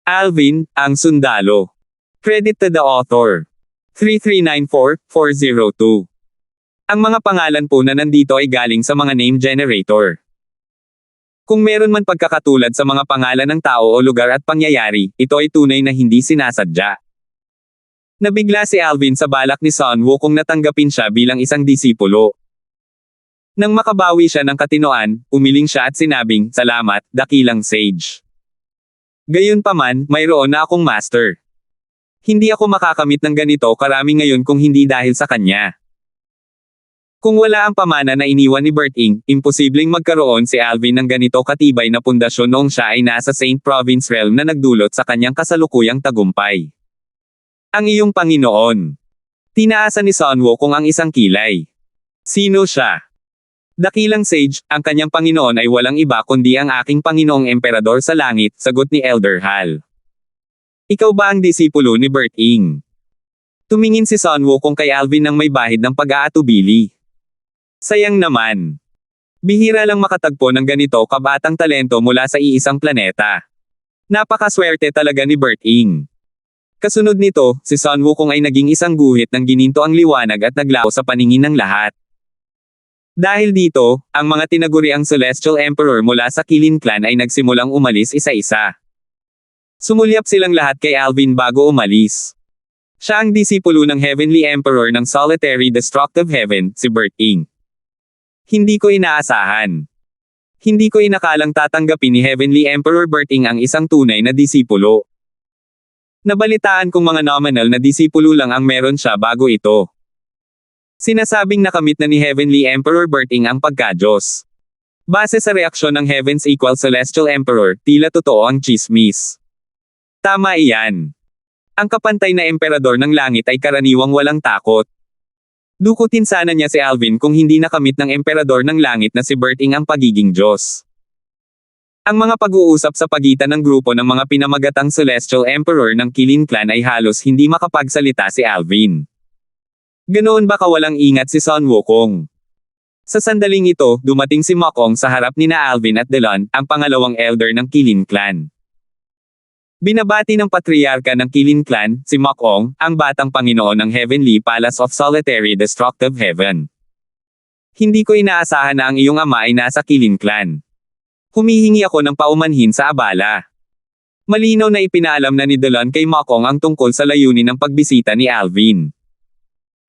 Alvin, ang sundalo. Credit to the author. 3394402. Ang mga pangalan po na nandito ay galing sa mga name generator. Kung meron man pagkakatulad sa mga pangalan ng tao o lugar at pangyayari, ito ay tunay na hindi sinasadya. Nabigla si Alvin sa balak ni Sun Wukong natanggapin siya bilang isang disipulo. Nang makabawi siya ng katinoan, umiling siya at sinabing, "Salamat, dakilang sage. Gayunpaman, mayroon na akong master. Hindi ako makakamit ng ganito karami ngayon kung hindi dahil sa kanya." Kung wala ang pamana na iniwan ni Bert Ing, imposibleng magkaroon si Alvin ng ganito katibay na pundasyon noong siya ay nasa Saint Province Realm na nagdulot sa kanyang kasalukuyang tagumpay. Ang iyong Panginoon. Tinaasan ni Sun Wukong ang isang kilay. Sino siya? Dakilang sage, ang kanyang Panginoon ay walang iba kundi ang aking Panginoong Emperador sa langit, sagot ni Elder Hal. Ikaw ba ang disipulo ni Bert Ing? Tumingin si Sun Wukong kay Alvin nang may bahid ng pag-aatubili. Sayang naman. Bihira lang makatagpo ng ganito kabatang talento mula sa iisang planeta. Napakaswerte talaga ni Bert Ing. Kasunod nito, si Sun Wukong ay naging isang guhit ng gininto ang liwanag at naglaho sa paningin ng lahat. Dahil dito, ang mga tinaguriang Celestial Emperor mula sa Qilin Clan ay nagsimulang umalis isa-isa. Sumulyap silang lahat kay Alvin bago umalis. Siya ang disipulo ng Heavenly Emperor ng Solitary Destructive Heaven, si Bert Ing. Hindi ko inaasahan. Hindi ko inakalang tatanggapin ni Heavenly Emperor Bert Ing ang isang tunay na disipulo. Nabalitaan kong mga nominal na disipulo lang ang meron siya bago ito. Sinasabing nakamit na ni Heavenly Emperor Bert Ing ang pagka-Diyos. Base sa reaksyon ng Heavens equal Celestial Emperor, tila totoo ang chismis. Tama iyan. Ang kapantay na emperador ng langit ay karaniwang walang takot. Dukutin sana niya si Alvin kung hindi nakamit ng emperador ng langit na si Bert Ing ang pagiging Diyos. Ang mga pag-uusap sa pagitan ng grupo ng mga pinamagatang Celestial Emperor ng Qilin Clan ay halos hindi makapagsalita si Alvin. Ganoon ba kawalang ingat si Sun Wukong? Sa sandaling ito, dumating si Mokong sa harap ni na Alvin at Delon, ang pangalawang elder ng Qilin Clan. Binabati ng patriarka ng Qilin Clan, si Mokong, ang batang Panginoon ng Heavenly Palace of Solitary Destructive Heaven. Hindi ko inaasahan na ang iyong ama ay nasa Qilin Clan. Humihingi ako ng paumanhin sa abala. Malinaw na ipinaalam na ni Delon kay Mokong ang tungkol sa layunin ng pagbisita ni Alvin.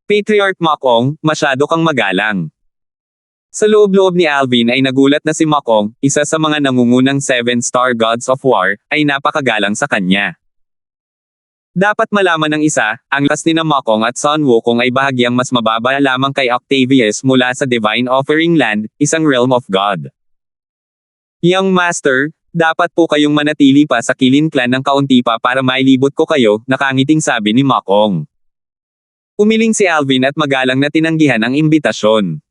Patriarch Mokong, masyado kang magalang. Sa loob-loob ni Alvin ay nagulat na si Mokong, isa sa mga nangungunang 7-star gods of war, ay napakagalang sa kanya. Dapat malaman ng isa, ang lakas ni na Mokong at Sun Wukong ay bahagyang mas mababa lamang kay Octavius mula sa Divine Offering Land, isang realm of God. Young Master, dapat po kayong manatili pa sa Qilin Clan ng kaunti pa para mailibot ko kayo, nakangiting sabi ni Mokong. Umiling si Alvin at magalang na tinanggihan ang imbitasyon.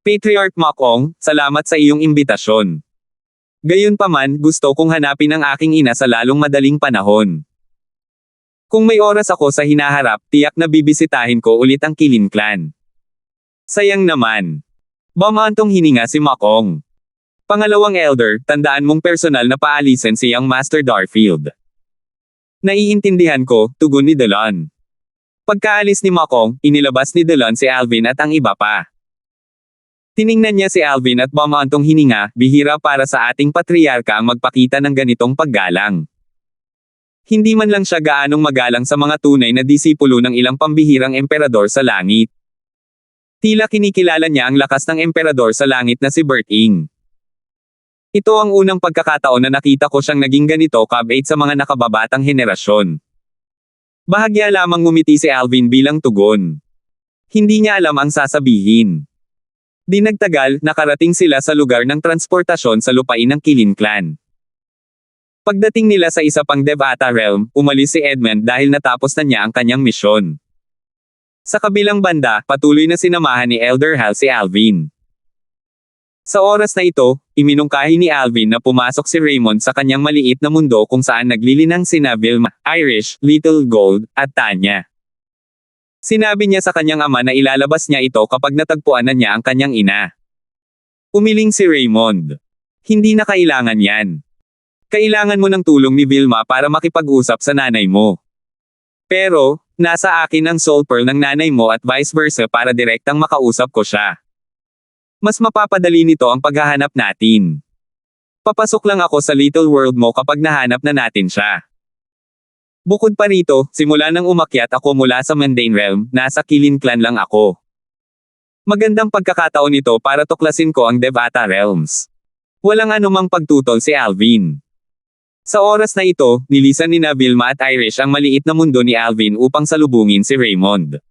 Patriarch Mokong, salamat sa iyong imbitasyon. Gayunpaman, gusto kong hanapin ang aking ina sa lalong madaling panahon. Kung may oras ako sa hinaharap, tiyak na bibisitahin ko ulit ang Qilin Clan. Sayang naman. Bumantong hininga si Mokong. Pangalawang elder, tandaan mong personal na paalisin si Young Master Darfield. Naiintindihan ko, tugon ni Delon. Pagkaalis ni Mokong, inilabas ni Delon si Alvin at ang iba pa. Tiningnan niya si Alvin at bumantong hininga, bihira para sa ating patriarka ang magpakita ng ganitong paggalang. Hindi man lang siya gaanong magalang sa mga tunay na disipulo ng ilang pambihirang emperador sa langit. Tila kinikilala niya ang lakas ng emperador sa langit na si Bert Ing. Ito ang unang pagkakataon na nakita ko siyang naging ganito kabait sa mga nakababatang henerasyon. Bahagya lamang ngumiti si Alvin bilang tugon. Hindi niya alam ang sasabihin. Di nagtagal, nakarating sila sa lugar ng transportasyon sa lupain ng Qilin Clan. Pagdating nila sa isa pang Devata Realm, umalis si Edmund dahil natapos na niya ang kanyang misyon. Sa kabilang banda, patuloy na sinamahan ni Elder Hal si Alvin. Sa oras na ito, iminungkahi ni Alvin na pumasok si Raymond sa kanyang maliit na mundo kung saan naglilinang sina Vilma, Irish, Little Gold, at Tanya. Sinabi niya sa kanyang ama na ilalabas niya ito kapag natagpuan na niya ang kanyang ina. Umiling si Raymond. Hindi na kailangan yan. Kailangan mo ng tulong ni Vilma para makipag-usap sa nanay mo. Pero, nasa akin ang soul pearl ng nanay mo at vice versa para direktang makausap ko siya. Mas mapapadali nito ang paghahanap natin. Papasok lang ako sa little world mo kapag nahanap na natin siya. Bukod pa rito, simula nang umakyat ako mula sa mundane realm, nasa Kilin Clan lang ako. Magandang pagkakataon ito para tuklasin ko ang Devata Realms. Walang anumang pagtutol si Alvin. Sa oras na ito, nilisan ni Vilma at Irish ang maliit na mundo ni Alvin upang salubungin si Raymond.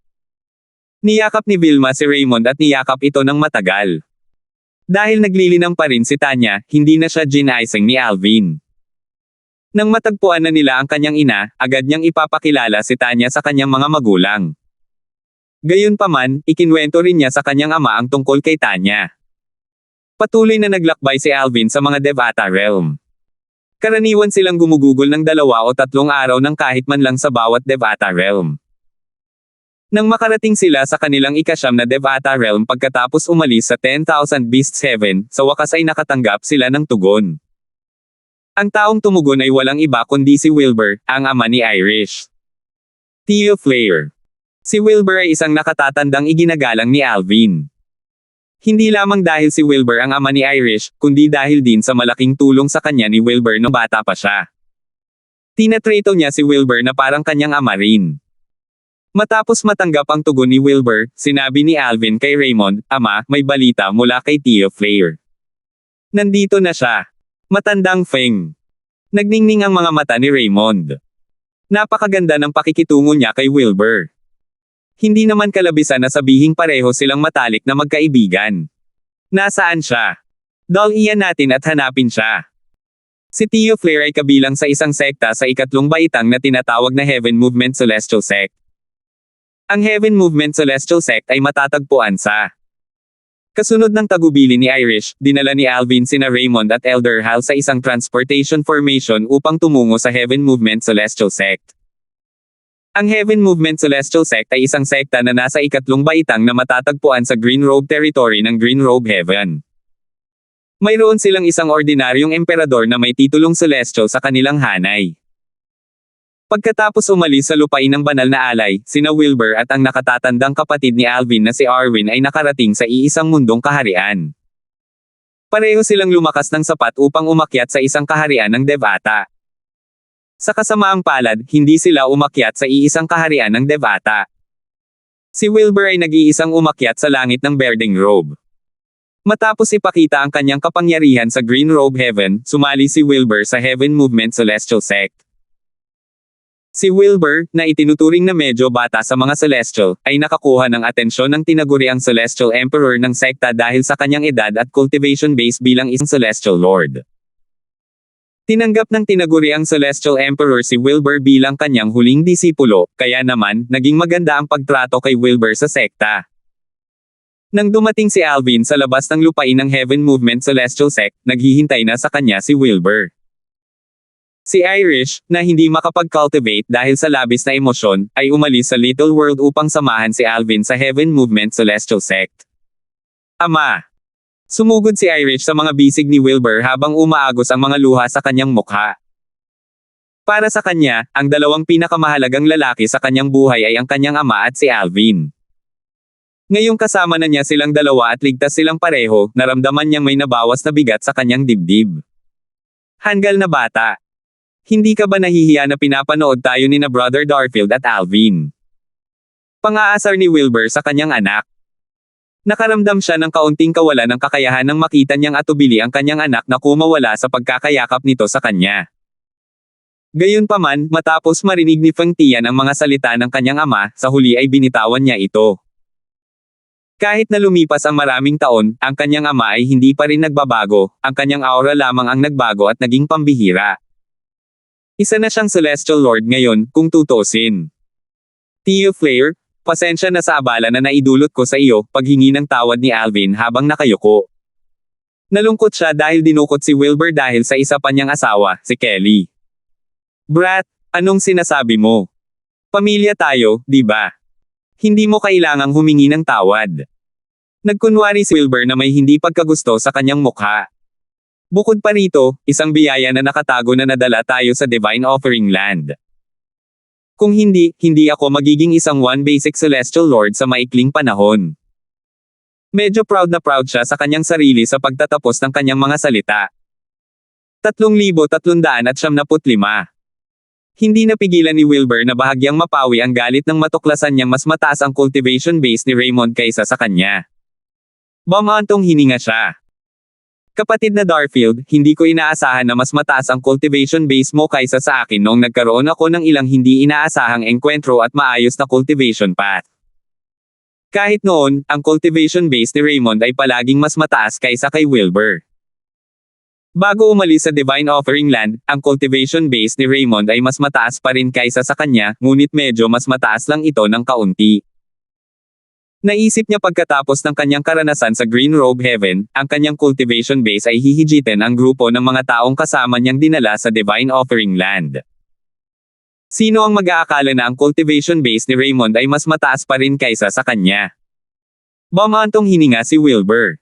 Niyakap ni Vilma si Raymond at niyakap ito ng matagal. Dahil naglilinang pa rin si Tanya, hindi na siya ginaising ni Alvin. Nang matagpuan na nila ang kanyang ina, agad niyang ipapakilala si Tanya sa kanyang mga magulang. Gayunpaman, ikinwento rin niya sa kanyang ama ang tungkol kay Tanya. Patuloy na naglakbay si Alvin sa mga Devata Realm. Karaniwan silang gumugugol ng 2 o 3 araw ng kahit man lang sa bawat Devata Realm. Nang makarating sila sa kanilang ika-9 na Devata Realm pagkatapos umalis sa 10,000 Beasts Heaven, sa wakas ay nakatanggap sila ng tugon. Ang taong tumugon ay walang iba kundi si Wilbur, ang ama ni Irish. Theo Flair. Si Wilbur ay isang nakatatandang iginagalang ni Alvin. Hindi lamang dahil si Wilbur ang ama ni Irish, kundi dahil din sa malaking tulong sa kanya ni Wilbur nung bata pa siya. Tinatrato niya si Wilbur na parang kanyang ama rin. Matapos matanggap ang tugon ni Wilbur, sinabi ni Alvin kay Raymond, "Ama, may balita mula kay Theo Flair. Nandito na siya." Matandang Feng. Nagningning ang mga mata ni Raymond. Napakaganda ng pakikitungo niya kay Wilbur. Hindi naman kalabisan na sabihing pareho silang matalik na magkaibigan. Nasaan siya? Dalian natin at hanapin siya. Si Theo Flair ay kabilang sa isang sekta sa ikatlong baitang na tinatawag na Heaven Movement Celestial Sect. Ang Heaven Movement Celestial Sect ay matatagpuan sa kasunod ng tagubili ni Irish, dinala ni Alvin sina Raymond at Elder Hal sa isang transportation formation upang tumungo sa Heaven Movement Celestial Sect. Ang Heaven Movement Celestial Sect ay isang sekta na nasa ikatlong baitang na matatagpuan sa Green Robe Territory ng Green Robe Heaven. Mayroon silang isang ordinaryong emperador na may titulong celestial sa kanilang hanay. Pagkatapos umalis sa lupain ng banal na alay, sina Wilbur at ang nakatatandang kapatid ni Alvin na si Arwin ay nakarating sa iisang mundong kaharian. Pareho silang lumakas ng sapat upang umakyat sa isang kaharian ng Devata. Sa kasamaang palad, hindi sila umakyat sa iisang kaharian ng Devata. Si Wilbur ay nag-iisang umakyat sa langit ng Berdeng Robe. Matapos ipakita ang kanyang kapangyarihan sa Green Robe Heaven, sumali si Wilbur sa Heaven Movement Celestial Sect. Si Wilbur, na itinuturing na medyo bata sa mga Celestial, ay nakakuha ng atensyon ng tinaguriang Celestial Emperor ng sekta dahil sa kanyang edad at cultivation base bilang isang Celestial Lord. Tinanggap ng tinaguriang Celestial Emperor si Wilbur bilang kanyang huling disipulo, kaya naman, naging maganda ang pagtrato kay Wilbur sa sekta. Nang dumating si Alvin sa labas ng lupain ng Heaven Movement Celestial Sect, naghihintay na sa kanya si Wilbur. Si Irish, na hindi makapag-cultivate dahil sa labis na emosyon, ay umalis sa Little World upang samahan si Alvin sa Heaven Movement Celestial Sect. Ama! Sumugod si Irish sa mga bisig ni Wilbur habang umaagos ang mga luha sa kanyang mukha. Para sa kanya, ang dalawang pinakamahalagang lalaki sa kanyang buhay ay ang kanyang ama at si Alvin. Ngayong kasama na niya silang dalawa at ligtas silang pareho, naramdaman niyang may nabawas na bigat sa kanyang dibdib. Hanggal na bata. Hindi ka ba nahihiya na pinapanood tayo ni na Brother Darfield at Alvin? Pang-aasar ni Wilbur sa kanyang anak. Nakaramdam siya ng kaunting kawalan ng kakayahan nang makita niyang atubili ang kanyang anak na kumawala sa pagkakayakap nito sa kanya. Gayunpaman, matapos marinig ni Feng Tian ang mga salita ng kanyang ama, sa huli ay binitawan niya ito. Kahit na lumipas ang maraming taon, ang kanyang ama ay hindi pa rin nagbabago, ang kanyang aura lamang ang nagbago at naging pambihira. Isa na siyang Celestial Lord ngayon, kung tutuusin. Theo Flair, pasensya na sa abala na naidulot ko sa iyo, paghingi ng tawad ni Alvin habang nakayuko. Nalungkot siya dahil dinukot si Wilbur dahil sa isa pa niyang asawa, si Kelly. Brat, anong sinasabi mo? Pamilya tayo, di ba? Hindi mo kailangang humingi ng tawad. Nagkunwari si Wilbur na may hindi pagkagusto sa kanyang mukha. Bukod pa rito, isang biyaya na nakatago na nadala tayo sa Divine Offering Land. Kung hindi, hindi ako magiging isang one basic celestial lord sa maikling panahon. Medyo proud na proud siya sa kanyang sarili sa pagtatapos ng kanyang mga salita. 3,375. Hindi napigilan ni Wilbur na bahagyang mapawi ang galit nang matuklasan niyang mas mataas ang cultivation base ni Raymond kaysa sa kanya. Bumantong hininga siya. Kapatid na Darfield, hindi ko inaasahan na mas mataas ang cultivation base mo kaysa sa akin noong nagkaroon ako ng ilang hindi inaasahang engkwentro at maayos na cultivation path. Kahit noon, ang cultivation base ni Raymond ay palaging mas mataas kaysa kay Wilbur. Bago umalis sa Divine Offering Land, ang cultivation base ni Raymond ay mas mataas pa rin kaysa sa kanya, ngunit medyo mas mataas lang ito ng kaunti. Naisip niya pagkatapos ng kanyang karanasan sa Green Robe Heaven, ang kanyang cultivation base ay hihigitin ang grupo ng mga taong kasama niyang dinala sa Divine Offering Land. Sino ang mag-aakala na ang cultivation base ni Raymond ay mas mataas pa rin kaysa sa kanya? Bumantong hininga si Wilbur.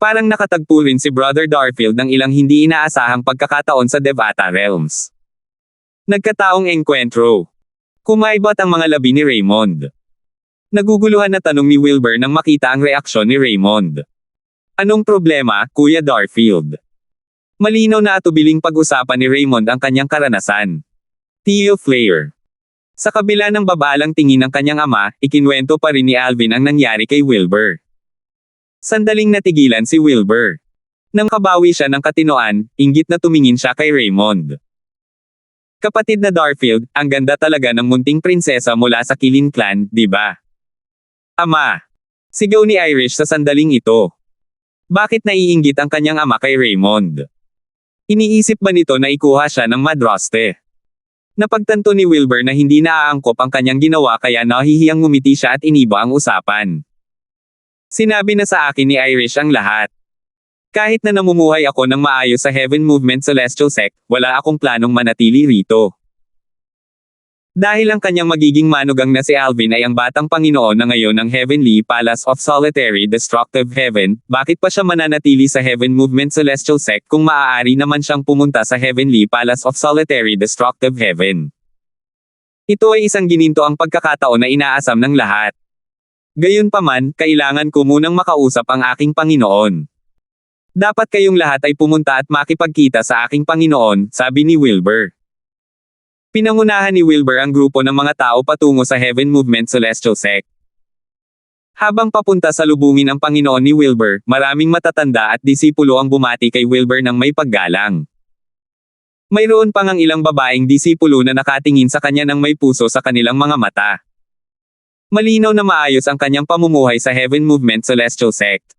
Parang nakatagpo rin si Brother Darfield ng ilang hindi inaasahang pagkakataon sa Devata Realms. Nagkataong engkwentro. Kumaibot ang mga labi ni Raymond. Naguguluhan na tanong ni Wilbur nang makita ang reaksyon ni Raymond. Anong problema, Kuya Darfield? Malinaw na atubiling pag-usapan ni Raymond ang kanyang karanasan. Theo Flair. Sa kabila ng babalang tingin ng kanyang ama, ikinwento pa rin ni Alvin ang nangyari kay Wilbur. Sandaling natigilan si Wilbur. Nang kabawi siya ng katinoan, inggit na tumingin siya kay Raymond. Kapatid na Darfield, ang ganda talaga ng munting prinsesa mula sa Kilin Clan, di ba? Ama! Sigaw ni Irish sa sandaling ito. Bakit naiinggit ang kanyang ama kay Raymond? Iniisip ba nito na ikuha siya ng madraste? Napagtanto ni Wilbur na hindi naaangkop ang kanyang ginawa kaya nahihiyang ngumiti siya at iniba ang usapan. Sinabi na sa akin ni Irish ang lahat. Kahit na namumuhay ako ng maayos sa Heaven Movement Celestial Sect, wala akong planong manatili rito. Dahil ang kanyang magiging manugang na si Alvin ay ang batang Panginoon na ngayon ng Heavenly Palace of Solitary Destructive Heaven, bakit pa siya mananatili sa Heaven Movement Celestial Sect kung maaari naman siyang pumunta sa Heavenly Palace of Solitary Destructive Heaven? Ito ay isang gininto ang pagkakataon na inaasam ng lahat. Gayunpaman, kailangan ko munang makausap ang aking Panginoon. Dapat kayong lahat ay pumunta at makipagkita sa aking Panginoon, sabi ni Wilbur. Pinangunahan ni Wilbur ang grupo ng mga tao patungo sa Heaven Movement Celestial Sect. Habang papunta sa lubungin ang Panginoon ni Wilbur, maraming matatanda at disipulo ang bumati kay Wilbur ng may paggalang. Mayroon pang ang ilang babaeng disipulo na nakatingin sa kanya ng may puso sa kanilang mga mata. Malinaw na maayos ang kanyang pamumuhay sa Heaven Movement Celestial Sect.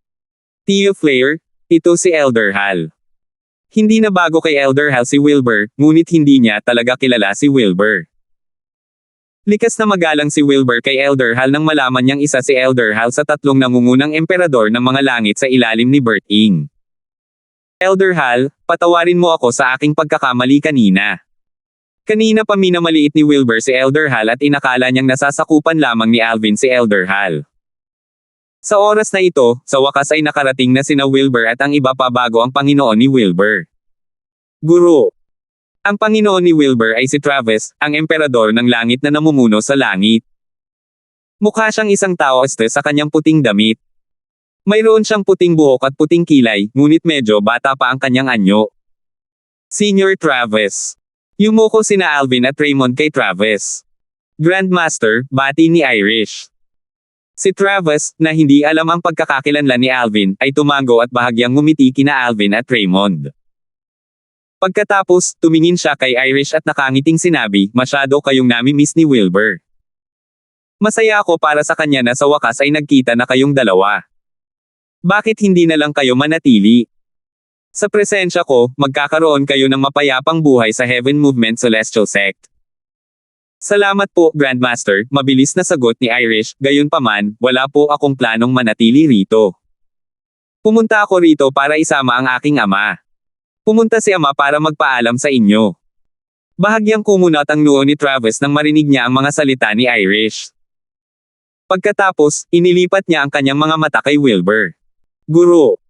Theo Flair, ito si Elder Hal. Hindi na bago kay Elder Hal si Wilbur, ngunit hindi niya talaga kilala si Wilbur. Likas na magalang si Wilbur kay Elder Hal nang malaman niyang isa si Elder Hal sa tatlong nangungunang emperador ng mga langit sa ilalim ni Bert Ing. Elder Hal, patawarin mo ako sa aking pagkakamali kanina. Kanina pa minamaliit ni Wilbur si Elder Hal at inakala niyang nasasakupan lamang ni Alvin si Elder Hal. Sa oras na ito, sa wakas ay nakarating na sina Wilbur at ang iba pa bago ang Panginoon ni Wilbur. Guro. Ang Panginoon ni Wilbur ay si Travis, ang emperador ng langit na namumuno sa langit. Mukha siyang isang taoiste sa kanyang puting damit. Mayroon siyang puting buhok at puting kilay, ngunit medyo bata pa ang kanyang anyo. Senior Travis. Yumuko sina Alvin at Raymond kay Travis. Grandmaster, bati ni Irish. Si Travis, na hindi alam ang pagkakakilanlan ni Alvin, ay tumango at bahagyang ngumiti kina Alvin at Raymond. Pagkatapos, tumingin siya kay Irish at nakangiting sinabi, masyado kayong nami-miss ni Wilbur. Masaya ako para sa kanya na sa wakas ay nagkita na kayong dalawa. Bakit hindi na lang kayo manatili? Sa presensya ko, magkakaroon kayo ng mapayapang buhay sa Heaven Movement Celestial Sect. Salamat po, Grandmaster, mabilis na sagot ni Irish, gayunpaman, wala po akong planong manatili rito. Pumunta ako rito para isama ang aking ama. Pumunta si ama para magpaalam sa inyo. Bahagyang kumunat ang noo ni Travis nang marinig niya ang mga salita ni Irish. Pagkatapos, inilipat niya ang kanyang mga mata kay Wilbur. Guro.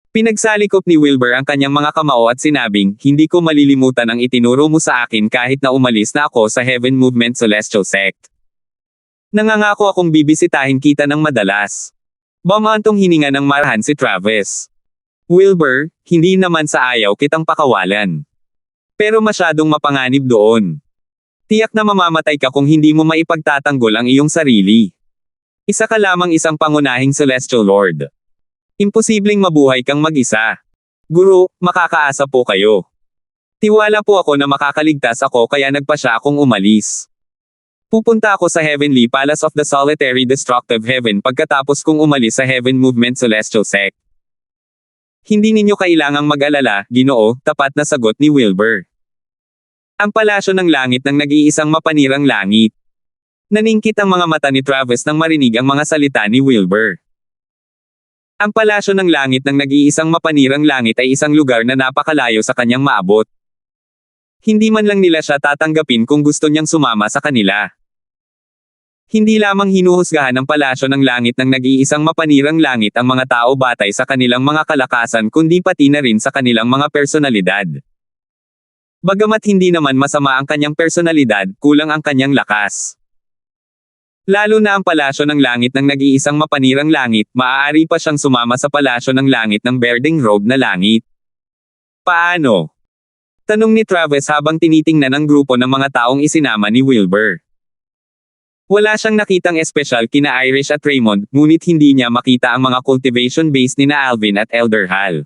Pinagsalikop ni Wilbur ang kanyang mga kamao at sinabing, hindi ko malilimutan ang itinuro mo sa akin kahit na umalis na ako sa Heaven Movement Celestial Sect. Nangangako akong bibisitahin kita ng madalas. Bamantong hininga ng marahan si Travis. Wilbur, hindi naman sa ayaw kitang pakawalan. Pero masyadong mapanganib doon. Tiyak na mamamatay ka kung hindi mo maipagtatanggol ang iyong sarili. Isa ka lamang isang pangunahing Celestial Lord. Imposibleng mabuhay kang mag-isa. Guro, makakaasa po kayo. Tiwala po ako na makakaligtas ako kaya nagpasya akong umalis. Pupunta ako sa Heavenly Palace of the Solitary Destructive Heaven pagkatapos kong umalis sa Heaven Movement Celestial Sect. Hindi ninyo kailangang mag-alala, Ginoo, tapat na sagot ni Wilbur. Ang palasyo ng langit ng nag-iisang mapanirang langit. Naningkit ang mga mata ni Travis nang marinig ang mga salita ni Wilbur. Ang palasyo ng langit ng nag-iisang mapanirang langit ay isang lugar na napakalayo sa kanyang maabot. Hindi man lang nila siya tatanggapin kung gusto niyang sumama sa kanila. Hindi lamang hinuhusgahan ng palasyo ng langit ng nag-iisang mapanirang langit ang mga tao batay sa kanilang mga kalakasan kundi pati na rin sa kanilang mga personalidad. Bagamat hindi naman masama ang kanyang personalidad, kulang ang kanyang lakas. Lalo na ang palasyo ng langit ng nag-iisang mapanirang langit, maaari pa siyang sumama sa palasyo ng langit ng berdeng robe na langit. Paano? Tanong ni Travis habang tinitingnan ang grupo ng mga taong isinama ni Wilbur. Wala siyang nakitang espesyal kina Irish at Raymond, ngunit hindi niya makita ang mga cultivation base ni na Alvin at Elder Hal.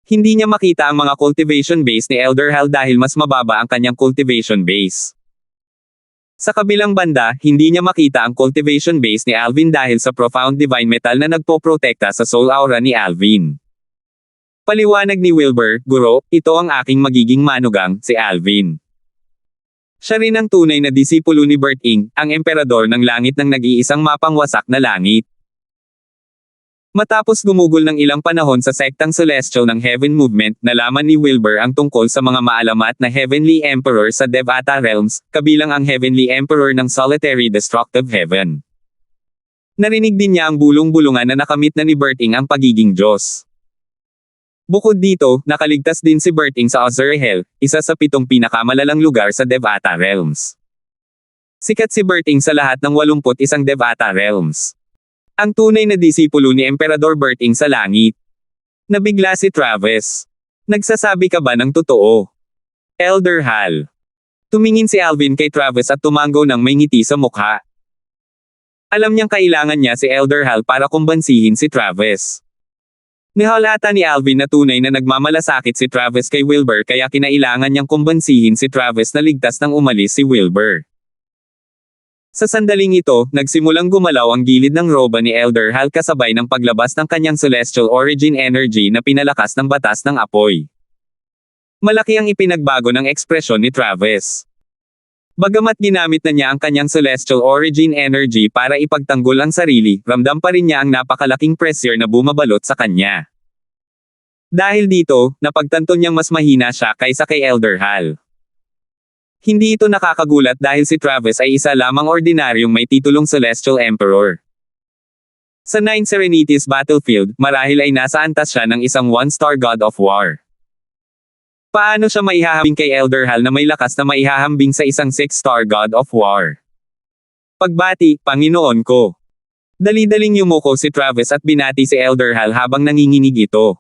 Hindi niya makita ang mga cultivation base ni Elder Hal dahil mas mababa ang kanyang cultivation base. Sa kabilang banda, hindi niya makita ang cultivation base ni Alvin dahil sa profound divine metal na nagpoprotekta sa soul aura ni Alvin. Paliwanag ni Wilbur, Guro, ito ang aking magiging manugang, si Alvin. Siya rin ang tunay na disipulo ni Bert Ing, ang emperador ng langit ng nag-iisang mapangwasak na langit. Matapos gumugol ng ilang panahon sa sektang celestial ng Heaven Movement, nalaman ni Wilbur ang tungkol sa mga maalamat na Heavenly Emperor sa Devata Realms, kabilang ang Heavenly Emperor ng Solitary Destructive Heaven. Narinig din niya ang bulong-bulungan na nakamit na ni Bert Ing ang pagiging Diyos. Bukod dito, nakaligtas din si Bert Ing sa Azrael, isa sa 7 pinakamalalang lugar sa Devata Realms. Sikat si Bert Ing sa lahat ng 81 Devata Realms. Ang tunay na disipulo ni Emperador Bert Ing sa langit. Nabigla si Travis. Nagsasabi ka ba ng totoo? Elder Hal. Tumingin si Alvin kay Travis at tumango ng may ngiti sa mukha. Alam niyang kailangan niya si Elder Hal para kumbansihin si Travis. Nihalata ni Alvin na tunay na nagmamalasakit si Travis kay Wilbur kaya kinailangan niyang kumbansihin si Travis na ligtas nang umalis si Wilbur. Sa sandaling ito, nagsimulang gumalaw ang gilid ng roba ni Elder Hal kasabay ng paglabas ng kanyang celestial origin energy na pinalakas ng batas ng apoy. Malaki ang ipinagbago ng ekspresyon ni Travis. Bagamat ginamit na niya ang kanyang celestial origin energy para ipagtanggol ang sarili, ramdam pa rin niya ang napakalaking pressure na bumabalot sa kanya. Dahil dito, napagtanto niyang mas mahina siya kaysa kay Elder Hal. Hindi ito nakakagulat dahil si Travis ay isa lamang ordinaryong may titulong Celestial Emperor. Sa Nine Serenities Battlefield, marahil ay nasa antas siya ng isang one-star God of War. Paano siya maihahambing kay Elder Hal na may lakas na maihahambing sa isang 6-star God of War? Pagbati, Panginoon ko. Dali-daling yumuko si Travis at binati si Elder Hal habang nanginginig ito.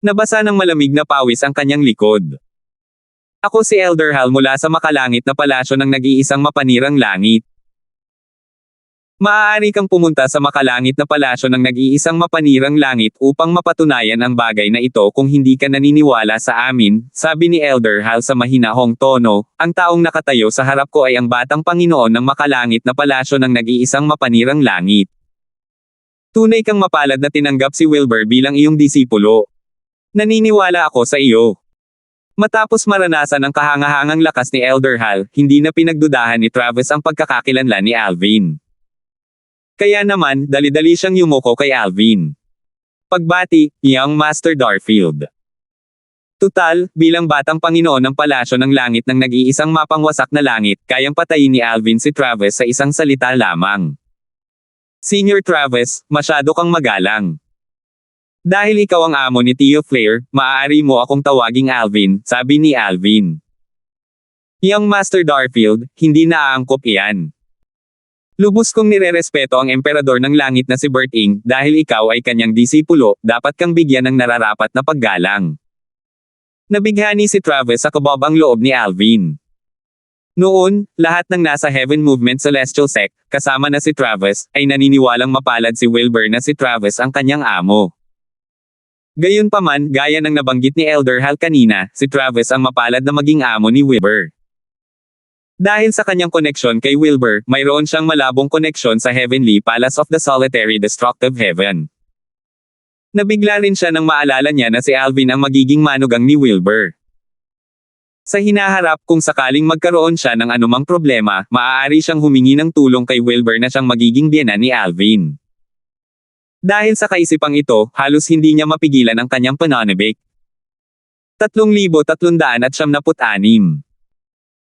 Nabasa ng malamig na pawis ang kanyang likod. Ako si Elder Hal mula sa makalangit na palasyo ng nag-iisang mapanirang langit. Maaari kang pumunta sa makalangit na palasyo ng nag-iisang mapanirang langit upang mapatunayan ang bagay na ito kung hindi ka naniniwala sa amin, sabi ni Elder Hal sa mahinahong tono. Ang taong nakatayo sa harap ko ay ang batang Panginoon ng makalangit na palasyo ng nag-iisang mapanirang langit. Tunay kang mapalad na tinanggap si Wilbur bilang iyong disipulo. Naniniwala ako sa iyo. Matapos maranasan ang kahangahangang lakas ni Elder Hal, hindi na pinagdudahan ni Travis ang pagkakakilanlan ni Alvin. Kaya naman, dali-dali siyang yumuko kay Alvin. Pagbati, Young Master Darfield. Tutal, bilang batang Panginoon ng palasyo ng langit ng nag-iisang mapangwasak na langit, kayang patayin ni Alvin si Travis sa isang salita lamang. Senior Travis, masyado kang magalang. Dahil ikaw ang amo ni Theo Flair, maaari mo akong tawaging Alvin, sabi ni Alvin. Young Master Darfield, hindi naaangkop iyan. Lubos kong nirerespeto ang emperador ng langit na si Bert Ing, dahil ikaw ay kanyang disipulo, dapat kang bigyan ng nararapat na paggalang. Nabighani si Travis sa kabab ang loob ni Alvin. Noon, lahat ng nasa Heaven Movement Celestial Sect, kasama na si Travis, ay naniniwalang mapalad si Wilbur na si Travis ang kanyang amo. Gayunpaman, gaya ng nabanggit ni Elder Hal kanina, si Travis ang mapalad na maging amo ni Wilbur. Dahil sa kanyang koneksyon kay Wilbur, mayroon siyang malabong koneksyon sa Heavenly Palace of the Solitary Destructive Heaven. Nabigla rin siya nang maalala niya na si Alvin ang magiging manugang ni Wilbur. Sa hinaharap, kung sakaling magkaroon siya ng anumang problema, maaari siyang humingi ng tulong kay Wilbur na siyang magiging biyenan ni Alvin. Dahil sa kaisipang ito, halos hindi niya mapigilan ang kanyang pananabik. 3,376.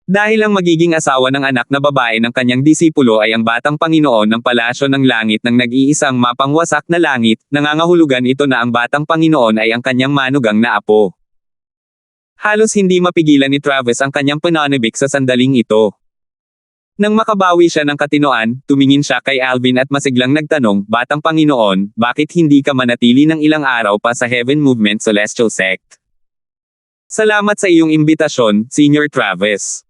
Dahil ang magiging asawa ng anak na babae ng kanyang disipulo ay ang batang Panginoon ng Palasyo ng Langit ng nag-iisang mapangwasak na langit, nangangahulugan ito na ang batang Panginoon ay ang kanyang manugang na apo. Halos hindi mapigilan ni Travis ang kanyang pananabik sa sandaling ito. Nang makabawi siya ng katinoan, tumingin siya kay Alvin at masiglang nagtanong, Batang Panginoon, bakit hindi ka manatili ng ilang araw pa sa Heaven Movement Celestial Sect? Salamat sa iyong imbitasyon, Senior Travis.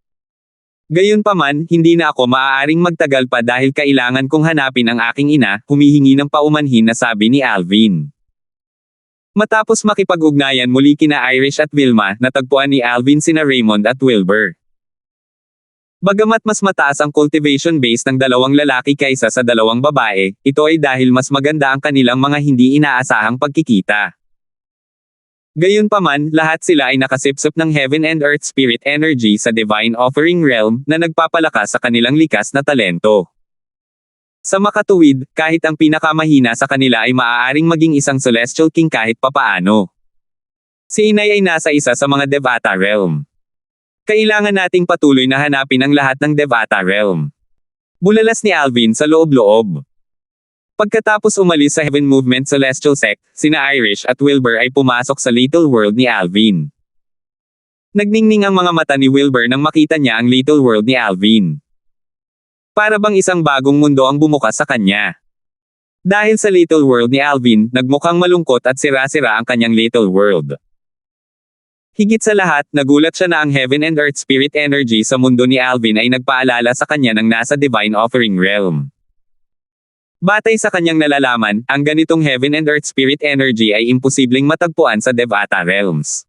Gayunpaman, hindi na ako maaaring magtagal pa dahil kailangan kong hanapin ang aking ina, humihingi ng paumanhin na sabi ni Alvin. Matapos makipag-ugnayan muli kina Irish at Vilma, natagpuan ni Alvin sina Raymond at Wilbur. Bagamat mas mataas ang cultivation base ng dalawang lalaki kaysa sa dalawang babae, ito ay dahil mas maganda ang kanilang mga hindi inaasahang pagkikita. Gayunpaman, lahat sila ay nakasipsip ng Heaven and Earth Spirit Energy sa Divine Offering Realm, na nagpapalakas sa kanilang likas na talento. Sa makatuwid, kahit ang pinakamahina sa kanila ay maaaring maging isang Celestial King kahit papaano. Si Inay ay nasa isa sa mga Devata Realm. Kailangan nating patuloy na hanapin ang lahat ng Devata Realm. Bulalas ni Alvin sa loob-loob. Pagkatapos umalis sa Heaven Movement Celestial Sect, sina Irish at Wilbur ay pumasok sa Little World ni Alvin. Nagningning ang mga mata ni Wilbur nang makita niya ang Little World ni Alvin. Para bang isang bagong mundo ang bumukas sa kanya. Dahil sa Little World ni Alvin, nagmukhang malungkot at sira-sira ang kanyang Little World. Higit sa lahat, nagulat siya na ang Heaven and Earth Spirit Energy sa mundo ni Alvin ay nagpaalala sa kanya ng nasa Divine Offering Realm. Batay sa kanyang nalalaman, ang ganitong Heaven and Earth Spirit Energy ay imposibleng matagpuan sa Devata Realms.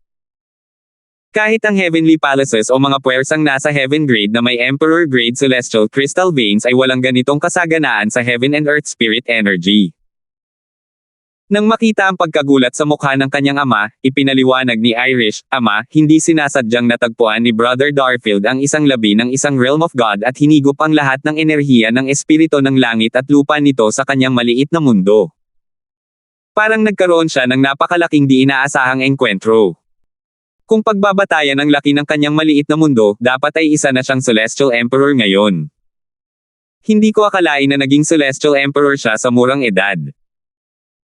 Kahit ang Heavenly Palaces o mga puwersang nasa Heaven Grade na may Emperor Grade Celestial Crystal Veins ay walang ganitong kasaganaan sa Heaven and Earth Spirit Energy. Nang makita ang pagkagulat sa mukha ng kanyang ama, ipinaliwanag ni Irish, Ama, hindi sinasadyang natagpuan ni Brother Darfield ang isang labi ng isang Realm of God at hinigop ang lahat ng enerhiya ng espiritu ng langit at lupa nito sa kanyang maliit na mundo. Parang nagkaroon siya ng napakalaking di inaasahang engkwentro. Kung pagbabatayan ang laki ng kanyang maliit na mundo, dapat ay isa na siyang Celestial Emperor ngayon. Hindi ko akalain na naging Celestial Emperor siya sa murang edad.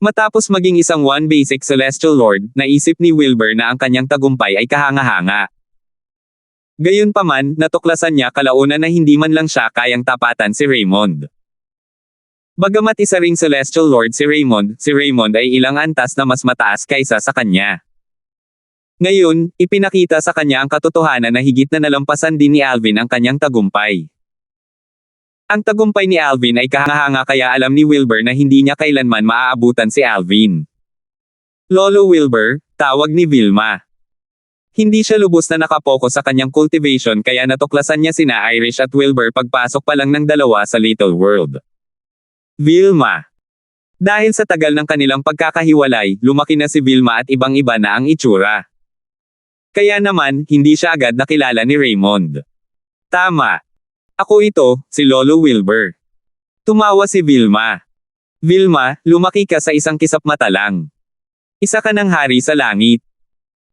Matapos maging isang one basic Celestial Lord, naisip ni Wilbur na ang kanyang tagumpay ay kahanga-hanga. Gayunpaman, natuklasan niya kalaunan na hindi man lang siya kayang tapatan si Raymond. Bagamat isa ring Celestial Lord si Raymond ay ilang antas na mas mataas kaysa sa kanya. Ngayon, ipinakita sa kanya ang katotohanan na higit na nalampasan din ni Alvin ang kanyang tagumpay. Ang tagumpay ni Alvin ay kahanga-hanga kaya alam ni Wilbur na hindi niya kailanman maaabutan si Alvin. Lolo Wilbur, tawag ni Vilma. Hindi siya lubos na nakapokus sa kanyang cultivation kaya natuklasan niya sina Irish at Wilbur pagpasok pa lang ng dalawa sa Little World. Vilma. Dahil sa tagal ng kanilang pagkakahiwalay, lumaki na si Vilma at ibang-iba na ang itsura. Kaya naman, hindi siya agad nakilala ni Raymond. Tama. Ako ito, si Lolo Wilbur. Tumawa si Vilma. Vilma, lumaki ka sa isang kisap mata lang. Isa ka ng hari sa langit.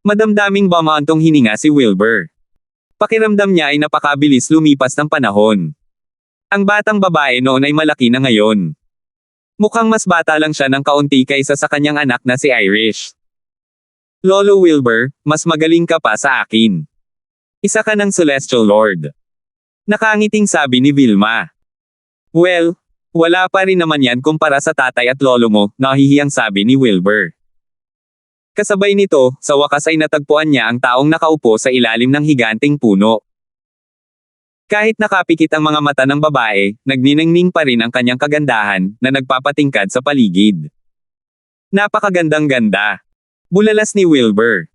Madamdaming bamaantong hininga si Wilbur. Pakiramdam niya ay napakabilis lumipas ng panahon. Ang batang babae noon ay malaki na ngayon. Mukhang mas bata lang siya ng kaunti kaysa sa kanyang anak na si Irish. Lolo Wilbur, mas magaling ka pa sa akin. Isa ka ng Celestial Lord. Nakangiting sabi ni Vilma. Well, wala pa rin naman yan kumpara sa tatay at lolo mo, nahihiyang sabi ni Wilbur. Kasabay nito, sa wakas ay natagpuan niya ang taong nakaupo sa ilalim ng higanting puno. Kahit nakapikit ang mga mata ng babae, nagniningning pa rin ang kanyang kagandahan, na nagpapatingkad sa paligid. Napakagandang ganda. Bulalas ni Wilbur.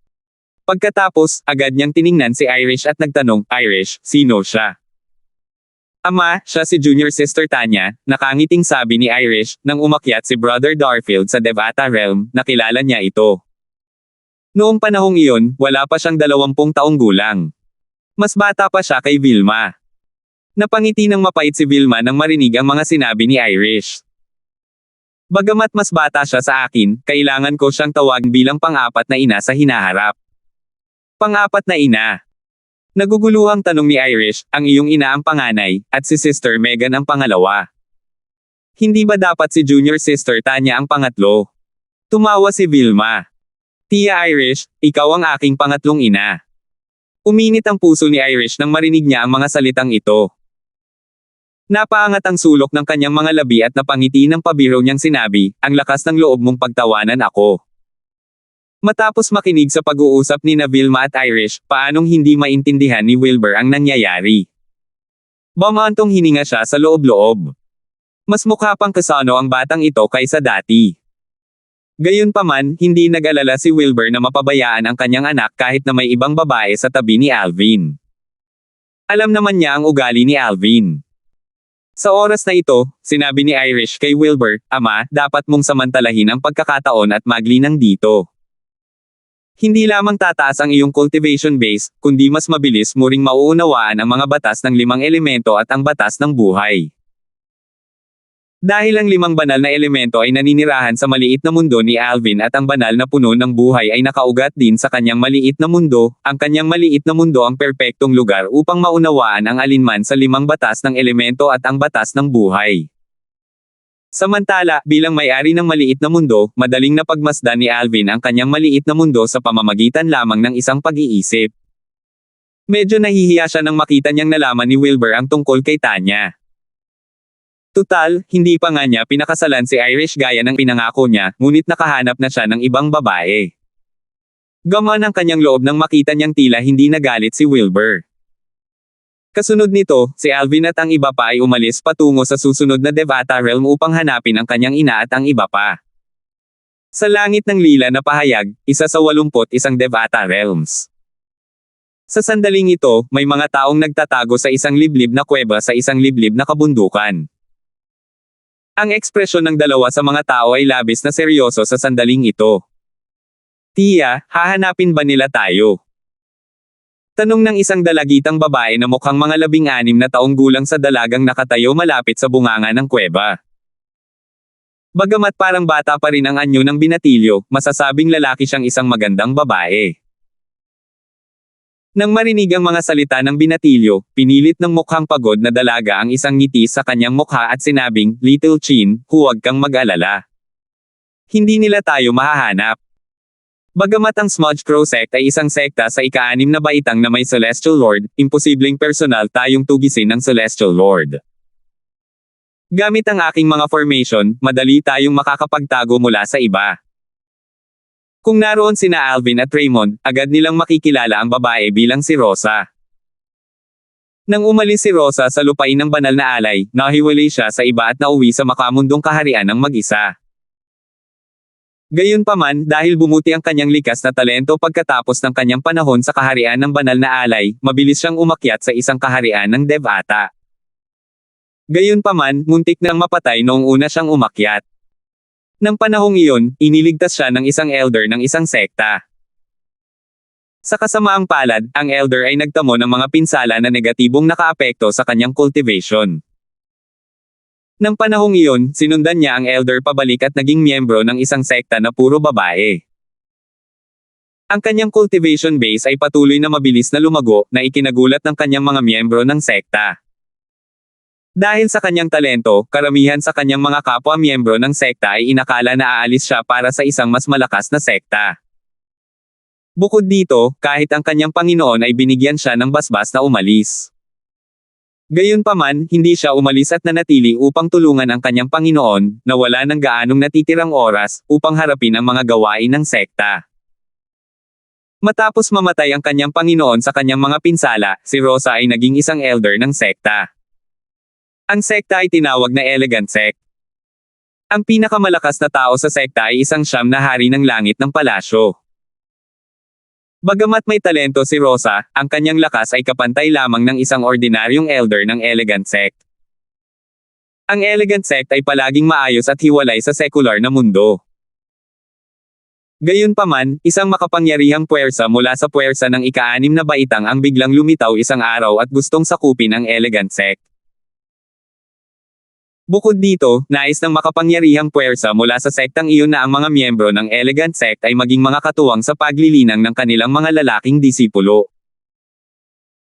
Pagkatapos, agad niyang tiningnan si Irish at nagtanong, Irish, sino siya? Ama, siya si Junior Sister Tanya, nakangiting sabi ni Irish, nang umakyat si Brother Darfield sa Devata Realm, nakilala niya ito. Noong panahong iyon, wala pa siyang 20 taong gulang. Mas bata pa siya kay Vilma. Napangiti ng mapait si Vilma nang marinig ang mga sinabi ni Irish. Bagamat mas bata siya sa akin, kailangan ko siyang tawagin bilang pang-apat na ina sa hinaharap. Pang-apat na ina. Naguguluhang tanong ni Irish, ang iyong ina ang panganay, at si Sister Megan ang pangalawa. Hindi ba dapat si Junior Sister Tanya ang pangatlo? Tumawa si Vilma. Tia Irish, ikaw ang aking pangatlong ina. Uminit ang puso ni Irish nang marinig niya ang mga salitang ito. Napaangat ang sulok ng kanyang mga labi at napangiti ng pabiro niyang sinabi, ang lakas ng loob mong pagtawanan ako. Matapos makinig sa pag-uusap ni Vilma at Irish, paanong hindi maintindihan ni Wilbur ang nangyayari. Bumantong hininga siya sa loob-loob. Mas mukha pang kasano ang batang ito kaysa dati. Gayunpaman, hindi nag-alala si Wilbur na mapabayaan ang kanyang anak kahit na may ibang babae sa tabi ni Alvin. Alam naman niya ang ugali ni Alvin. Sa oras na ito, sinabi ni Irish kay Wilbur, Ama, dapat mong samantalahin ang pagkakataon at maglinang dito. Hindi lamang tataas ang iyong cultivation base, kundi mas mabilis mo ring mauunawaan ang mga batas ng 5 elemento at ang batas ng buhay. Dahil ang 5 banal na elemento ay naninirahan sa maliit na mundo ni Alvin at ang banal na puno ng buhay ay nakaugat din sa kanyang maliit na mundo, ang kanyang maliit na mundo ang perpektong lugar upang maunawaan ang alinman sa 5 batas ng elemento at ang batas ng buhay. Samantala, bilang may-ari ng maliit na mundo, madaling napagmasdan ni Alvin ang kanyang maliit na mundo sa pamamagitan lamang ng isang pag-iisip. Medyo nahihiya siya nang makita niyang nalaman ni Wilbur ang tungkol kay Tanya. Tutal, hindi pa nga niya pinakasalan si Irish gaya ng pinangako niya, ngunit nakahanap na siya ng ibang babae. Gamaan ang kanyang loob nang makita niyang tila hindi nagalit si Wilbur. Kasunod nito, si Alvin at ang iba pa ay umalis patungo sa susunod na Devata Realm upang hanapin ang kanyang ina at ang iba pa. Sa langit ng lila na pahayag, isa sa 81 Devata Realms. Sa sandaling ito, may mga taong nagtatago sa isang liblib na kuweba sa isang liblib na kabundukan. Ang ekspresyon ng dalawa sa mga tao ay labis na seryoso sa sandaling ito. Tia, hahanapin ba nila tayo? Tanong ng isang dalagitang babae na mukhang mga 16 na taong gulang sa dalagang nakatayo malapit sa bunganga ng kuweba. Bagamat parang bata pa rin ang anyo ng binatilyo, masasabing lalaki siyang isang magandang babae. Nang marinig ang mga salita ng binatilyo, pinilit ng mukhang pagod na dalaga ang isang ngiti sa kanyang mukha at sinabing, Little Chin, huwag kang mag-alala. Hindi nila tayo mahahanap. Bagamat ang Smudge Crow Sect ay isang sekta sa ika-6 na baitang na may Celestial Lord, imposibleng personal tayong tugisin ng Celestial Lord. Gamit ang aking mga formation, madali tayong makakapagtago mula sa iba. Kung naroon sina Alvin at Raymond, agad nilang makikilala ang babae bilang si Rosa. Nang umalis si Rosa sa lupain ng banal na alay, nahiwalay siya sa iba at nauwi sa makamundong kaharian ng mag-isa. Gayunpaman, dahil bumuti ang kanyang likas na talento pagkatapos ng kanyang panahon sa kaharian ng banal na alay, mabilis siyang umakyat sa isang kaharian ng Devata. Gayunpaman, muntik nang mapatay noong una siyang umakyat. Nang panahong iyon, iniligtas siya ng isang elder ng isang sekta. Sa kasamaang palad, ang elder ay nagtamo ng mga pinsala na negatibong nakaapekto sa kanyang cultivation. Nang panahong iyon, sinundan niya ang elder pabalik at naging miyembro ng isang sekta na puro babae. Ang kanyang cultivation base ay patuloy na mabilis na lumago, na ikinagulat ng kanyang mga miyembro ng sekta. Dahil sa kanyang talento, karamihan sa kanyang mga kapwa-miyembro ng sekta ay inakala na aalis siya para sa isang mas malakas na sekta. Bukod dito, kahit ang kanyang Panginoon ay binigyan siya ng basbas na umalis. Gayunpaman, hindi siya umalis at nanatili upang tulungan ang kanyang Panginoon, na wala ng gaanong natitirang oras, upang harapin ang mga gawain ng sekta. Matapos mamatay ang kanyang Panginoon sa kanyang mga pinsala, si Rosa ay naging isang elder ng sekta. Ang sekta ay tinawag na Elegant Sect. Ang pinakamalakas na tao sa sekta ay isang siyam na hari ng langit ng palasyo. Bagamat may talento si Rosa, ang kanyang lakas ay kapantay lamang ng isang ordinaryong elder ng Elegant Sect. Ang Elegant Sect ay palaging maayos at hiwalay sa sekular na mundo. Gayunpaman, isang makapangyarihang puwersa mula sa puwersa ng ika-6 na baitang ang biglang lumitaw isang araw at gustong sakupin ang Elegant Sect. Bukod dito, nais ng makapangyarihang puwersa mula sa sektang iyon na ang mga miyembro ng Elegant Sect ay maging mga katuwang sa paglilinang ng kanilang mga lalaking disipulo.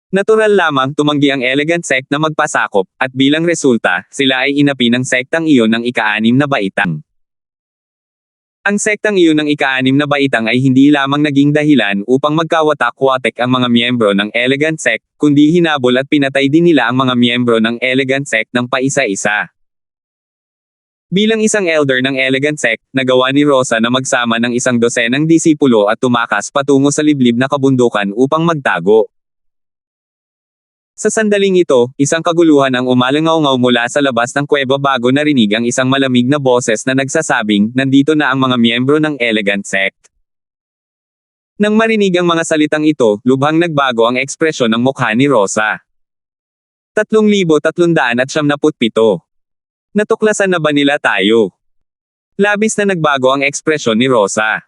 Natural lamang tumanggi ang Elegant Sect na magpasakop, at bilang resulta, sila ay inapi ng sektang iyon ng ika-6 na baitang. Ang sektang iyon ng ika-6 na baitang ay hindi lamang naging dahilan upang magkawatak-watek ang mga miyembro ng Elegant Sect, kundi hinabol at pinatay din nila ang mga miyembro ng Elegant Sect ng paisa-isa. Bilang isang elder ng Elegant Sect, nagawa ni Rosa na magsama ng 12 disipulo at tumakas patungo sa liblib na kabundukan upang magtago. Sa sandaling ito, isang kaguluhan ang umalangaw-ngaw mula sa labas ng kuweba bago narinig ang isang malamig na boses na nagsasabing, nandito na ang mga miyembro ng Elegant Sect. Nang marinig ang mga salitang ito, lubhang nagbago ang ekspresyon ng mukha ni Rosa. 3,377. Natuklasan na ba nila tayo? Labis na nagbago ang ekspresyon ni Rosa.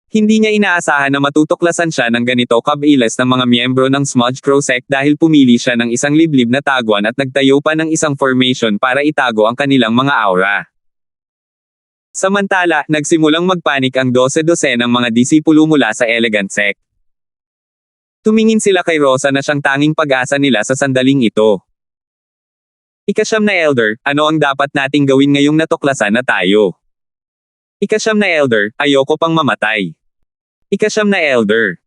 Hindi niya inaasahan na matutuklasan siya ng ganito kabilis ng mga miyembro ng Smudge Crow Sect dahil pumili siya ng isang liblib na taguan at nagtayo pa ng isang formation para itago ang kanilang mga aura. Samantala, nagsimulang magpanik ang 12 ng mga disipulo mula sa Elegant Sect. Tumingin sila kay Rosa na siyang tanging pag-asa nila sa sandaling ito. Ika-9 na elder, ano ang dapat nating gawin ngayong natuklasan na tayo? Ika-9 na elder, ayoko pang mamatay. Ika-9 na elder.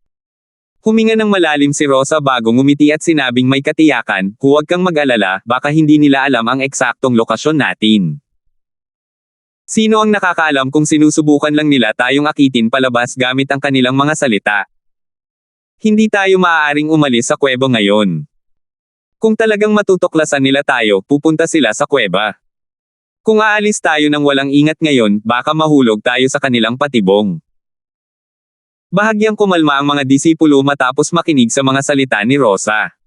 Huminga ng malalim si Rosa bago ngumiti at sinabing may katiyakan, huwag kang mag-alala, baka hindi nila alam ang eksaktong lokasyon natin. Sino ang nakakaalam kung sinusubukan lang nila tayong akitin palabas gamit ang kanilang mga salita? Hindi tayo maaaring umalis sa kuweba ngayon. Kung talagang matutuklasan nila tayo, pupunta sila sa kuweba. Kung aalis tayo ng walang ingat ngayon, baka mahulog tayo sa kanilang patibong. Bahagyang kumalma ang mga disipulo matapos makinig sa mga salita ni Rosa.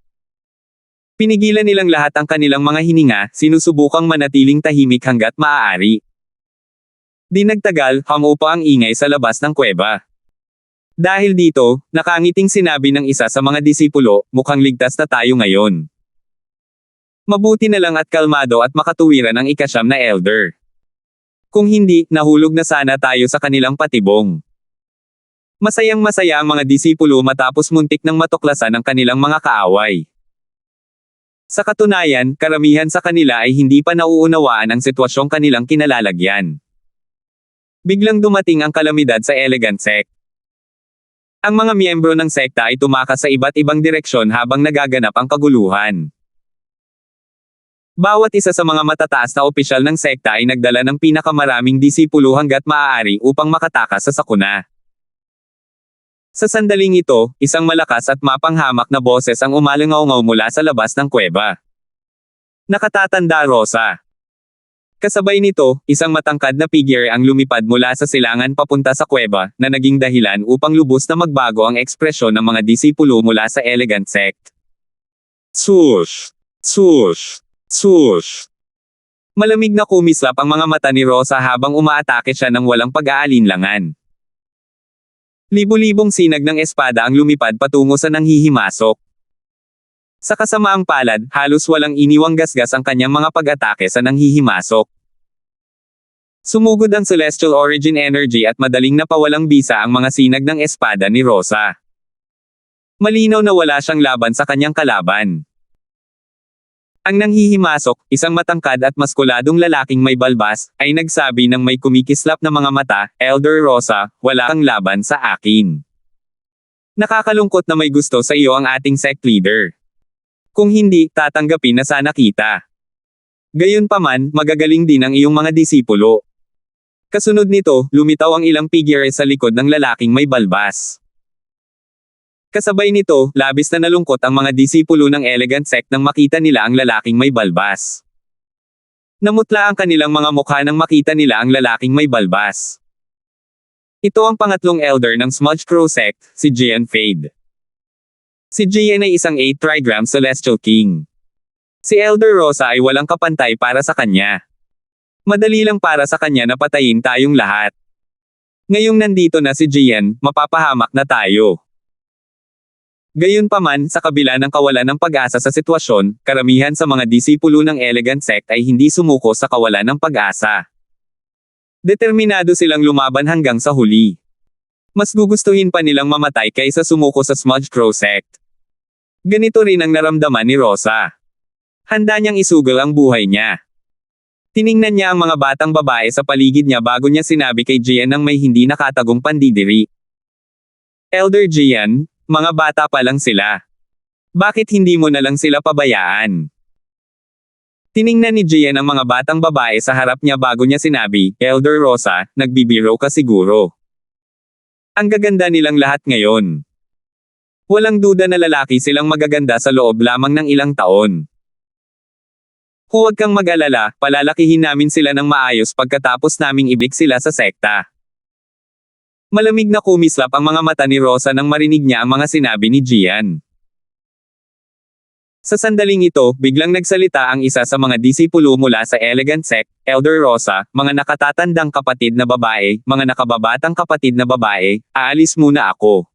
Pinigilan nilang lahat ang kanilang mga hininga, sinusubukang manatiling tahimik hanggat maaari. Di nagtagal, hamupa ang ingay sa labas ng kuweba. Dahil dito, nakangiting sinabi ng isa sa mga disipulo, mukhang ligtas na tayo ngayon. Mabuti na lang at kalmado at makatuwiran ang ika-9 na elder. Kung hindi, nahulog na sana tayo sa kanilang patibong. Masayang-masaya ang mga disipulo matapos muntik nang matuklasan ang kanilang mga kaaway. Sa katunayan, karamihan sa kanila ay hindi pa nauunawaan ang sitwasyong kanilang kinalalagyan. Biglang dumating ang kalamidad sa Elegant Sect. Ang mga miyembro ng sekta ay tumakas sa iba't ibang direksyon habang nagaganap ang kaguluhan. Bawat isa sa mga matataas na opisyal ng sekta ay nagdala ng pinakamaraming disipulo hanggat maaari upang makatakas sa sakuna. Sa sandaling ito, isang malakas at mapanghamak na boses ang umalangaw-ngaw mula sa labas ng kuweba. Nakatatanda Rosa. Kasabay nito, isang matangkad na figure ang lumipad mula sa silangan papunta sa kuweba, na naging dahilan upang lubos na magbago ang ekspresyon ng mga disipulo mula sa Elegant Sect. Swoosh! Swoosh! Swoosh! Malamig na kumislap ang mga mata ni Rosa habang umaatake siya ng walang pag-aalinlangan. Libo-libong sinag ng espada ang lumipad patungo sa nanghihimasok. Sa kasamaang palad, halos walang iniwang gasgas ang kanyang mga pag-atake sa nanghihimasok. Sumugod ang celestial origin energy at madaling napawalang bisa ang mga sinag ng espada ni Rosa. Malinaw na wala siyang laban sa kanyang kalaban. Ang nanghihimasok, isang matangkad at maskuladong lalaking may balbas, ay nagsabi ng may kumikislap na mga mata, Elder Rosa, wala kang laban sa akin. Nakakalungkot na may gusto sa iyo ang ating sect leader. Kung hindi, tatanggapin na sana kita. Gayunpaman, magagaling din ang iyong mga disipulo. Kasunod nito, lumitaw ang ilang figure sa likod ng lalaking may balbas. Kasabay nito, labis na nalungkot ang mga disipulo ng Elegant Sect nang makita nila ang lalaking may balbas. Namutla ang kanilang mga mukha nang makita nila ang lalaking may balbas. Ito ang pangatlong elder ng Smudge Crow Sect, si Gian Fade. Si Gian ay isang 8 trigram Celestial King. Si Elder Rosa ay walang kapantay para sa kanya. Madali lang para sa kanya na patayin tayong lahat. Ngayong nandito na si Gian, mapapahamak na tayo. Gayunpaman, sa kabila ng kawalan ng pag-asa sa sitwasyon, karamihan sa mga disipulo ng Elegant Sect ay hindi sumuko sa kawalan ng pag-asa. Determinado silang lumaban hanggang sa huli. Mas gugustuhin pa nilang mamatay kaysa sumuko sa Smudge Crow Sect. Ganito rin ang naramdaman ni Rosa. Handa niyang isugal ang buhay niya. Tiningnan niya ang mga batang babae sa paligid niya bago niya sinabi kay Gian ng may hindi nakatagong pandidiri. Elder Gian, mga bata pa lang sila. Bakit hindi mo na lang sila pabayaan? Tiningnan ni Gian ang mga batang babae sa harap niya bago niya sinabi, Elder Rosa, nagbibiro ka siguro. Ang gaganda nilang lahat ngayon. Walang duda na lalaki silang magaganda sa loob lamang ng ilang taon. Huwag kang mag-alala, palalakihin namin sila ng maayos pagkatapos naming ibig sila sa sekta. Malamig na kumislap ang mga mata ni Rosa nang marinig niya ang mga sinabi ni Gian. Sa sandaling ito, biglang nagsalita ang isa sa mga disipulo mula sa Elegant Sect, Elder Rosa, mga nakatatandang kapatid na babae, mga nakababatang kapatid na babae, aalis muna ako.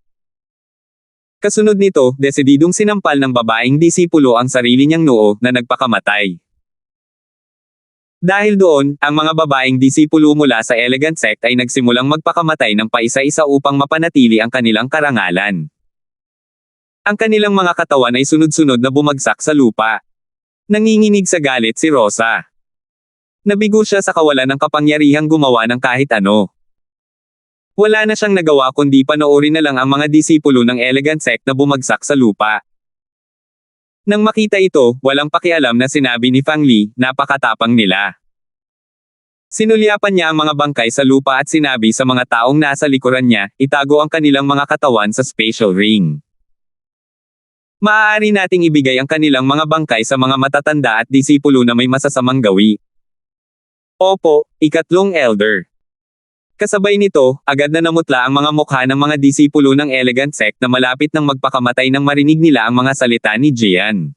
Kasunod nito, desididong sinampal ng babaeng disipulo ang sarili niyang noo na nagpakamatay. Dahil doon, ang mga babaeng disipulo mula sa Elegant Sect ay nagsimulang magpakamatay ng paisa-isa upang mapanatili ang kanilang karangalan. Ang kanilang mga katawan ay sunod-sunod na bumagsak sa lupa. Nanginginig sa galit si Rosa. Nabigo siya sa kawalan ng kapangyarihang gumawa ng kahit ano. Wala na siyang nagawa kundi panoorin na lang ang mga disipulo ng Elegant Sect na bumagsak sa lupa. Nang makita ito, walang pakialam na sinabi ni Fang Li, napakatapang nila. Sinulyapan niya ang mga bangkay sa lupa at sinabi sa mga taong nasa likuran niya, itago ang kanilang mga katawan sa spatial ring. Maaari nating ibigay ang kanilang mga bangkay sa mga matatanda at disipulo na may masasamang gawi. Opo, ikatlong elder. Kasabay nito, agad na namutla ang mga mukha ng mga disipulo ng Elegant Sect na malapit nang magpakamatay nang marinig nila ang mga salita ni Gian.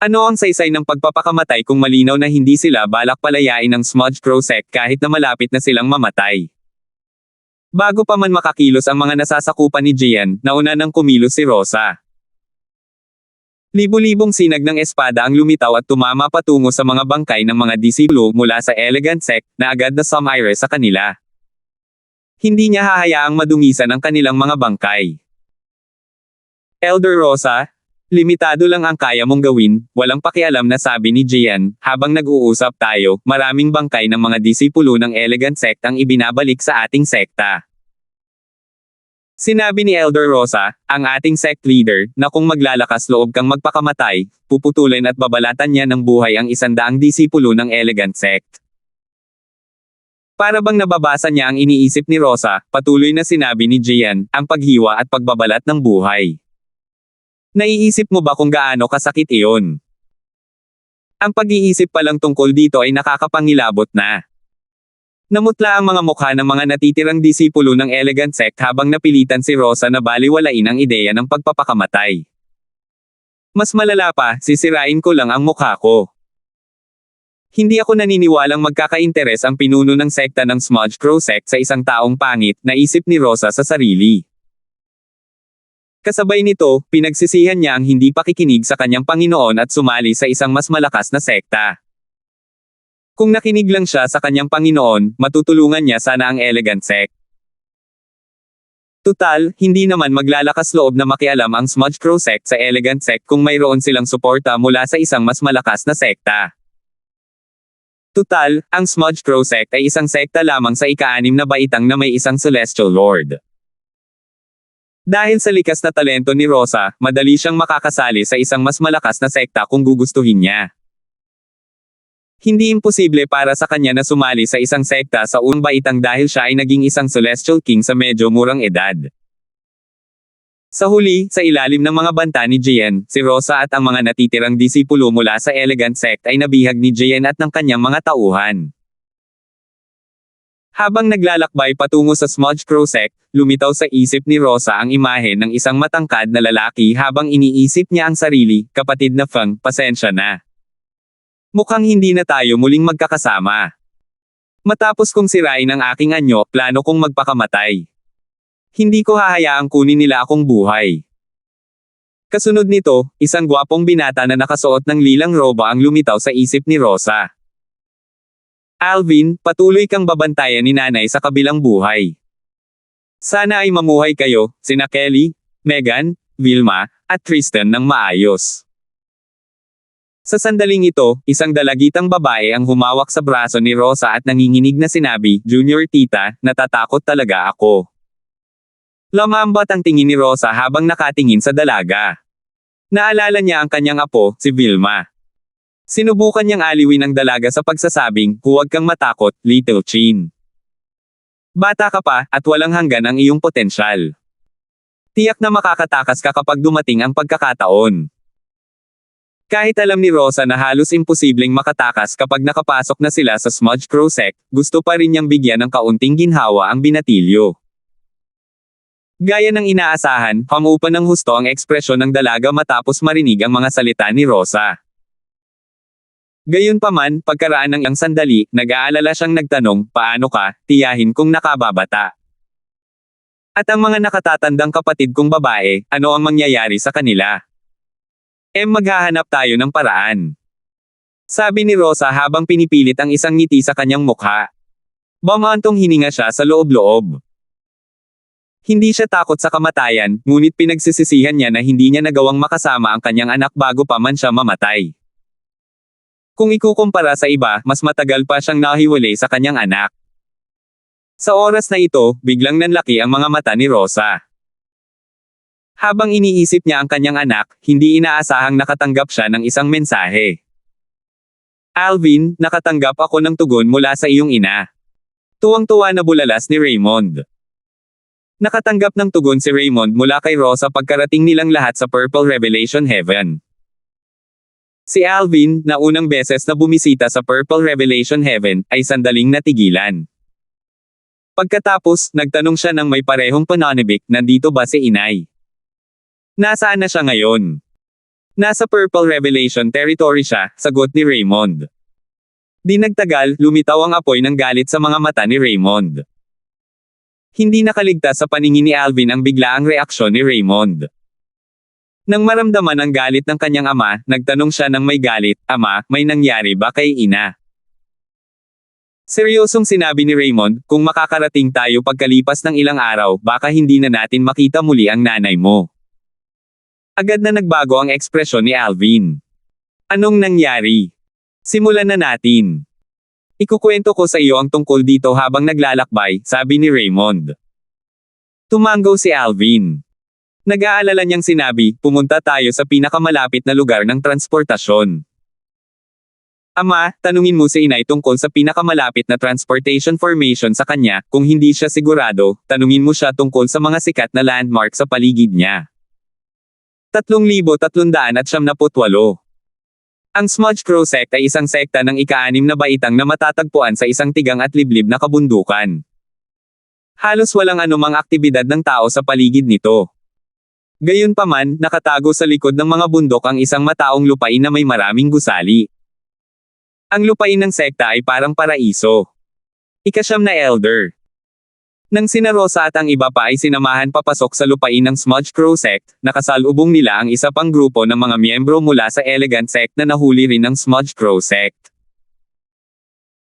Ano ang saysay ng pagpapakamatay kung malinaw na hindi sila balak palayain ng Smudge Crow Sect kahit na malapit na silang mamatay? Bago pa man makakilos ang mga nasasakupan ni Gian, nauna nang kumilos si Rosa. Libo-libong sinag ng espada ang lumitaw at tumama patungo sa mga bangkay ng mga disipulo mula sa Elegant Sect na agad na sumaire sa kanila. Hindi niya hahayaang madungisan ang kanilang mga bangkay. Elder Rosa, limitado lang ang kaya mong gawin, walang pakialam na sabi ni Gian, habang nag-uusap tayo, maraming bangkay ng mga disipulo ng Elegant Sect ang ibinabalik sa ating sekta. Sinabi ni Elder Rosa, ang ating sect leader, na kung maglalakas loob kang magpakamatay, puputulin at babalatan niya ng buhay ang 100 disipulo ng Elegant Sect. Para bang nababasa niya ang iniisip ni Rosa, patuloy na sinabi ni Gian, ang paghiwa at pagbabalat ng buhay. Naiisip mo ba kung gaano kasakit iyon? Ang pag-iisip pa lang tungkol dito ay nakakapangilabot na. Namutla ang mga mukha ng mga natitirang disipulo ng Elegant Sect habang napilitan si Rosa na baliwalain ang ideya ng pagpapakamatay. Mas malala pa, sisirain ko lang ang mukha ko. Hindi ako naniniwalang magkakainteres ang pinuno ng sekta ng Smudge Crow Sect sa isang taong pangit, naisip ni Rosa sa sarili. Kasabay nito, pinagsisihan niya ang hindi pakikinig sa kanyang Panginoon at sumali sa isang mas malakas na sekta. Kung nakinig lang siya sa kanyang Panginoon, matutulungan niya sana ang Elegant Sect. Tutal, hindi naman maglalakas loob na makialam ang Smudge Crow sect sa Elegant sect kung mayroon silang suporta mula sa isang mas malakas na sekta. Tutal, ang Smudge Crow sect ay isang sekta lamang sa ika-6 na baitang na may isang Celestial Lord. Dahil sa likas na talento ni Rosa, madali siyang makakasali sa isang mas malakas na sekta kung gugustuhin niya. Hindi imposible para sa kanya na sumali sa isang sekta sa unang baitang dahil siya ay naging isang Celestial King sa medyo murang edad. Sa huli, sa ilalim ng mga banta ni Jien, si Rosa at ang mga natitirang disipulo mula sa Elegant sect ay nabihag ni Jien at ng kanyang mga tauhan. Habang naglalakbay patungo sa Smudge Crow sect, lumitaw sa isip ni Rosa ang imahe ng isang matangkad na lalaki habang iniisip niya ang sarili, kapatid na Feng, pasensya na. Mukhang hindi na tayo muling magkakasama. Matapos kong sirain ang aking anyo, plano kong magpakamatay. Hindi ko hahayaang kunin nila akong buhay. Kasunod nito, isang gwapong binata na nakasuot ng lilang roba ang lumitaw sa isip ni Rosa. Alvin, patuloy kang babantayan ni nanay sa kabilang buhay. Sana ay mamuhay kayo, sina Kelly, Megan, Vilma, at Tristan ng maayos. Sa sandaling ito, isang dalagitang babae ang humawak sa braso ni Rosa at nanginginig na sinabi, Junior tita, natatakot talaga ako. Lamambat ang tingin ni Rosa habang nakatingin sa dalaga. Naalala niya ang kanyang apo, si Vilma. Sinubukan niyang aliwin ang dalaga sa pagsasabing, huwag kang matakot, Little Chin. Bata ka pa, at walang hanggan ang iyong potensyal. Tiyak na makakatakas ka kapag dumating ang pagkakataon. Kahit alam ni Rosa na halos imposibleng makatakas kapag nakapasok na sila sa Smudge Crow sect, gusto pa rin niyang bigyan ng kaunting ginhawa ang binatilyo. Gaya ng inaasahan, hamupan ng husto ang ekspresyon ng dalaga matapos marinig ang mga salita ni Rosa. Gayunpaman, pagkaraan ng ilang sandali, nag-aalala siyang nagtanong, paano ka, tiyahin kung nakababata? At ang mga nakatatandang kapatid kong babae, ano ang mangyayari sa kanila? Maghahanap tayo ng paraan. Sabi ni Rosa habang pinipilit ang isang ngiti sa kanyang mukha. Bumantong hininga siya sa loob-loob. Hindi siya takot sa kamatayan, ngunit pinagsisisihan niya na hindi niya nagawang makasama ang kanyang anak bago pa man siya mamatay. Kung ikukumpara sa iba, mas matagal pa siyang nahiwalay sa kanyang anak. Sa oras na ito, biglang nanlaki ang mga mata ni Rosa. Habang iniisip niya ang kanyang anak, hindi inaasahang nakatanggap siya ng isang mensahe. Alvin, nakatanggap ako ng tugon mula sa iyong ina. Tuwang-tuwa na bulalas ni Raymond. Nakatanggap ng tugon si Raymond mula kay Rosa pagkarating nilang lahat sa Purple Revelation Heaven. Si Alvin, na unang beses na bumisita sa Purple Revelation Heaven, ay sandaling natigilan. Pagkatapos, nagtanong siya ng may parehong pananabik, nandito ba si inay? Nasaan na siya ngayon? Nasa Purple Revelation territory siya, sagot ni Raymond. Di nagtagal, lumitaw ang apoy ng galit sa mga mata ni Raymond. Hindi nakaligtas sa paningin ni Alvin ang biglaang reaksyon ni Raymond. Nang maramdaman ang galit ng kanyang ama, nagtanong siya ng may galit, Ama, may nangyari ba kay ina? Seryosong sinabi ni Raymond, kung makakarating tayo pagkalipas ng ilang araw, baka hindi na natin makita muli ang nanay mo. Agad na nagbago ang ekspresyon ni Alvin. Anong nangyari? Simulan na natin. Ikukwento ko sa iyo ang tungkol dito habang naglalakbay, sabi ni Raymond. Tumango si Alvin. Nag-aalala niyang sinabi, pumunta tayo sa pinakamalapit na lugar ng transportasyon. Ama, tanungin mo si inay tungkol sa pinakamalapit na transportation formation sa kanya, kung hindi siya sigurado, tanungin mo siya tungkol sa mga sikat na landmark sa paligid niya. 3,378. Ang Smudge Crow sect ay isang sekta ng ika-6 na baitang na matatagpuan sa isang tigang at liblib na kabundukan. Halos walang anumang aktibidad ng tao sa paligid nito. Gayunpaman, nakatago sa likod ng mga bundok ang isang mataong lupain na may maraming gusali. Ang lupain ng sekta ay parang paraiso. Ika-9 na elder. Nang sina Rosa at ang iba pa ay sinamahan papasok sa lupain ng Smudge Crow sect, nakasalubong nila ang isa pang grupo ng mga miyembro mula sa Elegant sect na nahuli rin ng Smudge Crow sect.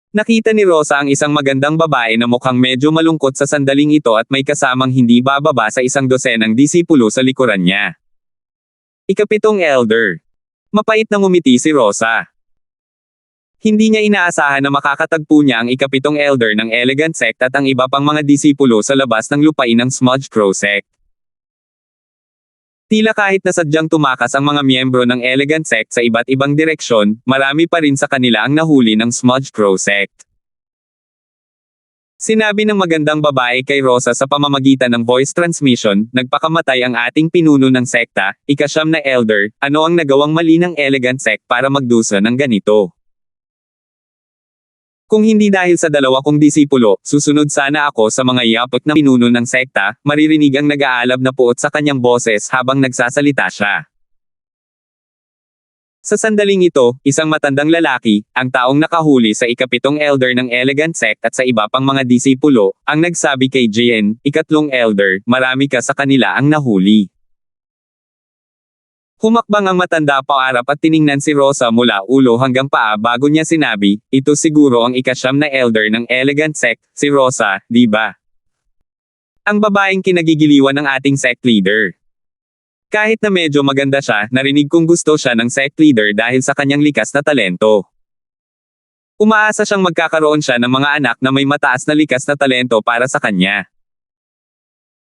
Nakita ni Rosa ang isang magandang babae na mukhang medyo malungkot sa sandaling ito at may kasamang hindi bababa sa 100 disipulo sa likuran niya. Ikapitong Elder. Mapait na ngumiti si Rosa. Hindi niya inaasahan na makakatagpo niya ang ikapitong Elder ng Elegant Sect at ang iba pang mga disipulo sa labas ng lupain ng Smudge Crow Sect. Tila kahit na sadyang tumakas ang mga miyembro ng Elegant Sect sa iba't ibang direksyon, marami pa rin sa kanila ang nahuli ng Smudge Crow Sect. Sinabi ng magandang babae kay Rosa sa pamamagitan ng voice transmission, nagpakamatay ang ating pinuno ng sekta, ika-9 na Elder, ano ang nagawang mali ng Elegant Sect para magdusa ng ganito? Kung hindi dahil sa dalawa kong disipulo, susunod sana ako sa mga yapot na pinuno ng sekta, maririnig ang nag-aalab na puot sa kanyang boses habang nagsasalita siya. Sa sandaling ito, isang matandang lalaki, ang taong nakahuli sa ikapitong Elder ng Elegant Sect at sa iba pang mga disipulo, ang nagsabi kay Jian, ikatlong Elder, marami ka sa kanila ang nahuli. Humakbang ang matanda paarap at tiningnan si Rosa mula ulo hanggang paa bago niya sinabi, ito siguro ang ika-9 na Elder ng Elegant Sect, si Rosa, di ba? Ang babaeng kinagigiliwan ng ating sect leader. Kahit na medyo maganda siya, narinig kong gusto siya ng sect leader dahil sa kanyang likas na talento. Umaasa siyang magkakaroon siya ng mga anak na may mataas na likas na talento para sa kanya.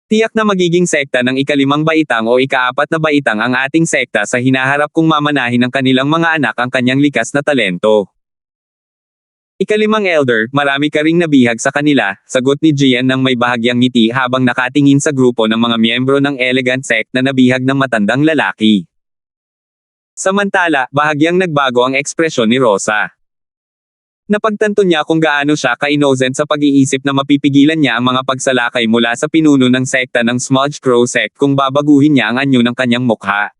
Tiyak na magiging sekta ng ika-5 baitang o ika-4 na baitang ang ating sekta sa hinaharap kung mamanahin ng kanilang mga anak ang kanyang likas na talento. Ika-5 Elder, marami ka ring nabihag sa kanila, sagot ni Jian nang may bahagyang ngiti habang nakatingin sa grupo ng mga miyembro ng Elegant Sect na nabihag ng matandang lalaki. Samantala, bahagyang nagbago ang ekspresyon ni Rosa. Napagtanto niya kung gaano siya ka-innocent sa pag-iisip na mapipigilan niya ang mga pagsalakay mula sa pinuno ng sekta ng Smudge Crow Sect kung babaguhin niya ang anyo ng kanyang mukha.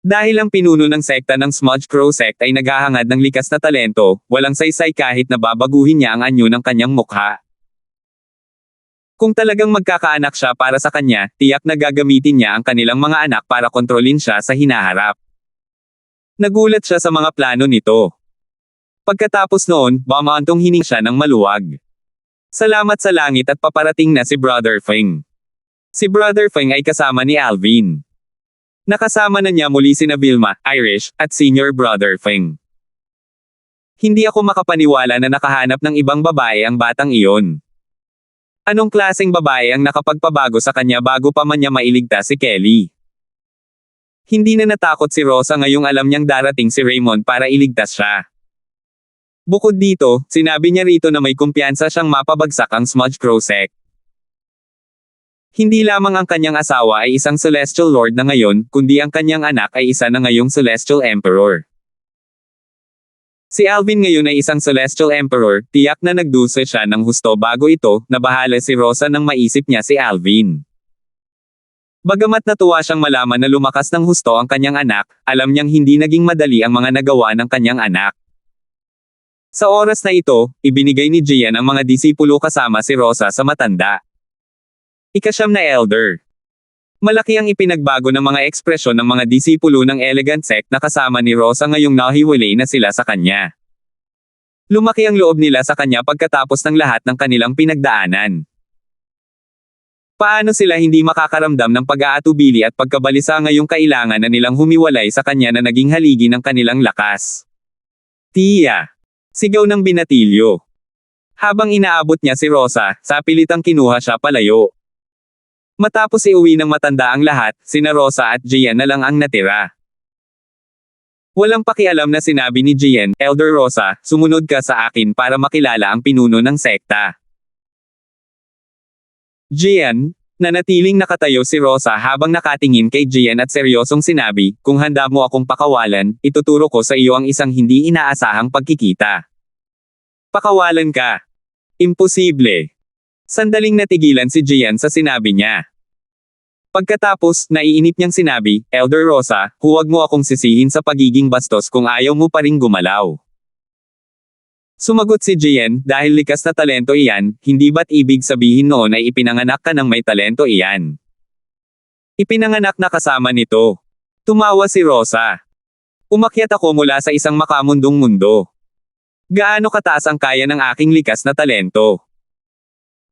Dahil ang pinuno ng sekta ng Smudge Crow Sect ay naghahangad ng likas na talento, walang saysay kahit na babaguhin niya ang anyo ng kanyang mukha. Kung talagang magkakaanak siya para sa kanya, tiyak na gagamitin niya ang kanilang mga anak para kontrolin siya sa hinaharap. Nagulat siya sa mga plano nito. Pagkatapos noon, bumantong hining siya ng maluwag. Salamat sa langit at paparating na si Brother Feng. Si Brother Feng ay kasama ni Alvin. Nakasama na niya muli sina Vilma, Irish, at Senior Brother Feng. Hindi ako makapaniwala na nakahanap ng ibang babae ang batang iyon. Anong klaseng babae ang nakapagpabago sa kanya bago pa man niya mailigtas si Kelly? Hindi na natakot si Rosa ngayong alam niyang darating si Raymond para iligtas siya. Bukod dito, sinabi niya rito na may kumpiyansa siyang mapabagsak ang Smudge Crow Sect. Hindi lamang ang kanyang asawa ay isang Celestial Lord na ngayon, kundi ang kanyang anak ay isa na ngayong Celestial Emperor. Si Alvin ngayon ay isang Celestial Emperor, tiyak na nagdusa siya ng husto bago ito, nabahala si Rosa nang maisip niya si Alvin. Bagamat natuwa siyang malaman na lumakas ng husto ang kanyang anak, alam niyang hindi naging madali ang mga nagawa ng kanyang anak. Sa oras na ito, ibinigay ni Jian ang mga disipulo kasama si Rosa sa matanda. Ika-9 na Elder. Malaki ang ipinagbago ng mga ekspresyon ng mga disipulo ng Elegant Sect na kasama ni Rosa ngayong nahiwalay na sila sa kanya. Lumaki ang loob nila sa kanya pagkatapos ng lahat ng kanilang pinagdaanan. Paano sila hindi makakaramdam ng pag-aatubili at pagkabalisa ngayong kailangan na nilang humiwalay sa kanya na naging haligi ng kanilang lakas? Tiya! Sigaw ng binatilyo. Habang inaabot niya si Rosa, sa pilitang kinuha siya palayo. Matapos iuwi ng matanda ang lahat, sina Rosa at Jian na lang ang natira. Walang pakialam na sinabi ni Jian, Elder Rosa, sumunod ka sa akin para makilala ang pinuno ng sekta. Jian, nanatiling nakatayo si Rosa habang nakatingin kay Jian at seryosong sinabi, kung handa mo akong pakawalan, ituturo ko sa iyo ang isang hindi inaasahang pagkikita. Pakawalan ka. Imposible. Sandaling natigilan si Jian sa sinabi niya. Pagkatapos, naiinip niyang sinabi, Elder Rosa, huwag mo akong sisihin sa pagiging bastos kung ayaw mo pa ring gumalaw. Sumagot si Jian, dahil likas na talento iyan, hindi ba't ibig sabihin noon ay ipinanganak ka ng may talento iyan? Ipinanganak na kasama nito. Tumawa si Rosa. Umakyat ako mula sa isang makamundong mundo. Gaano kataas ang kaya ng aking likas na talento?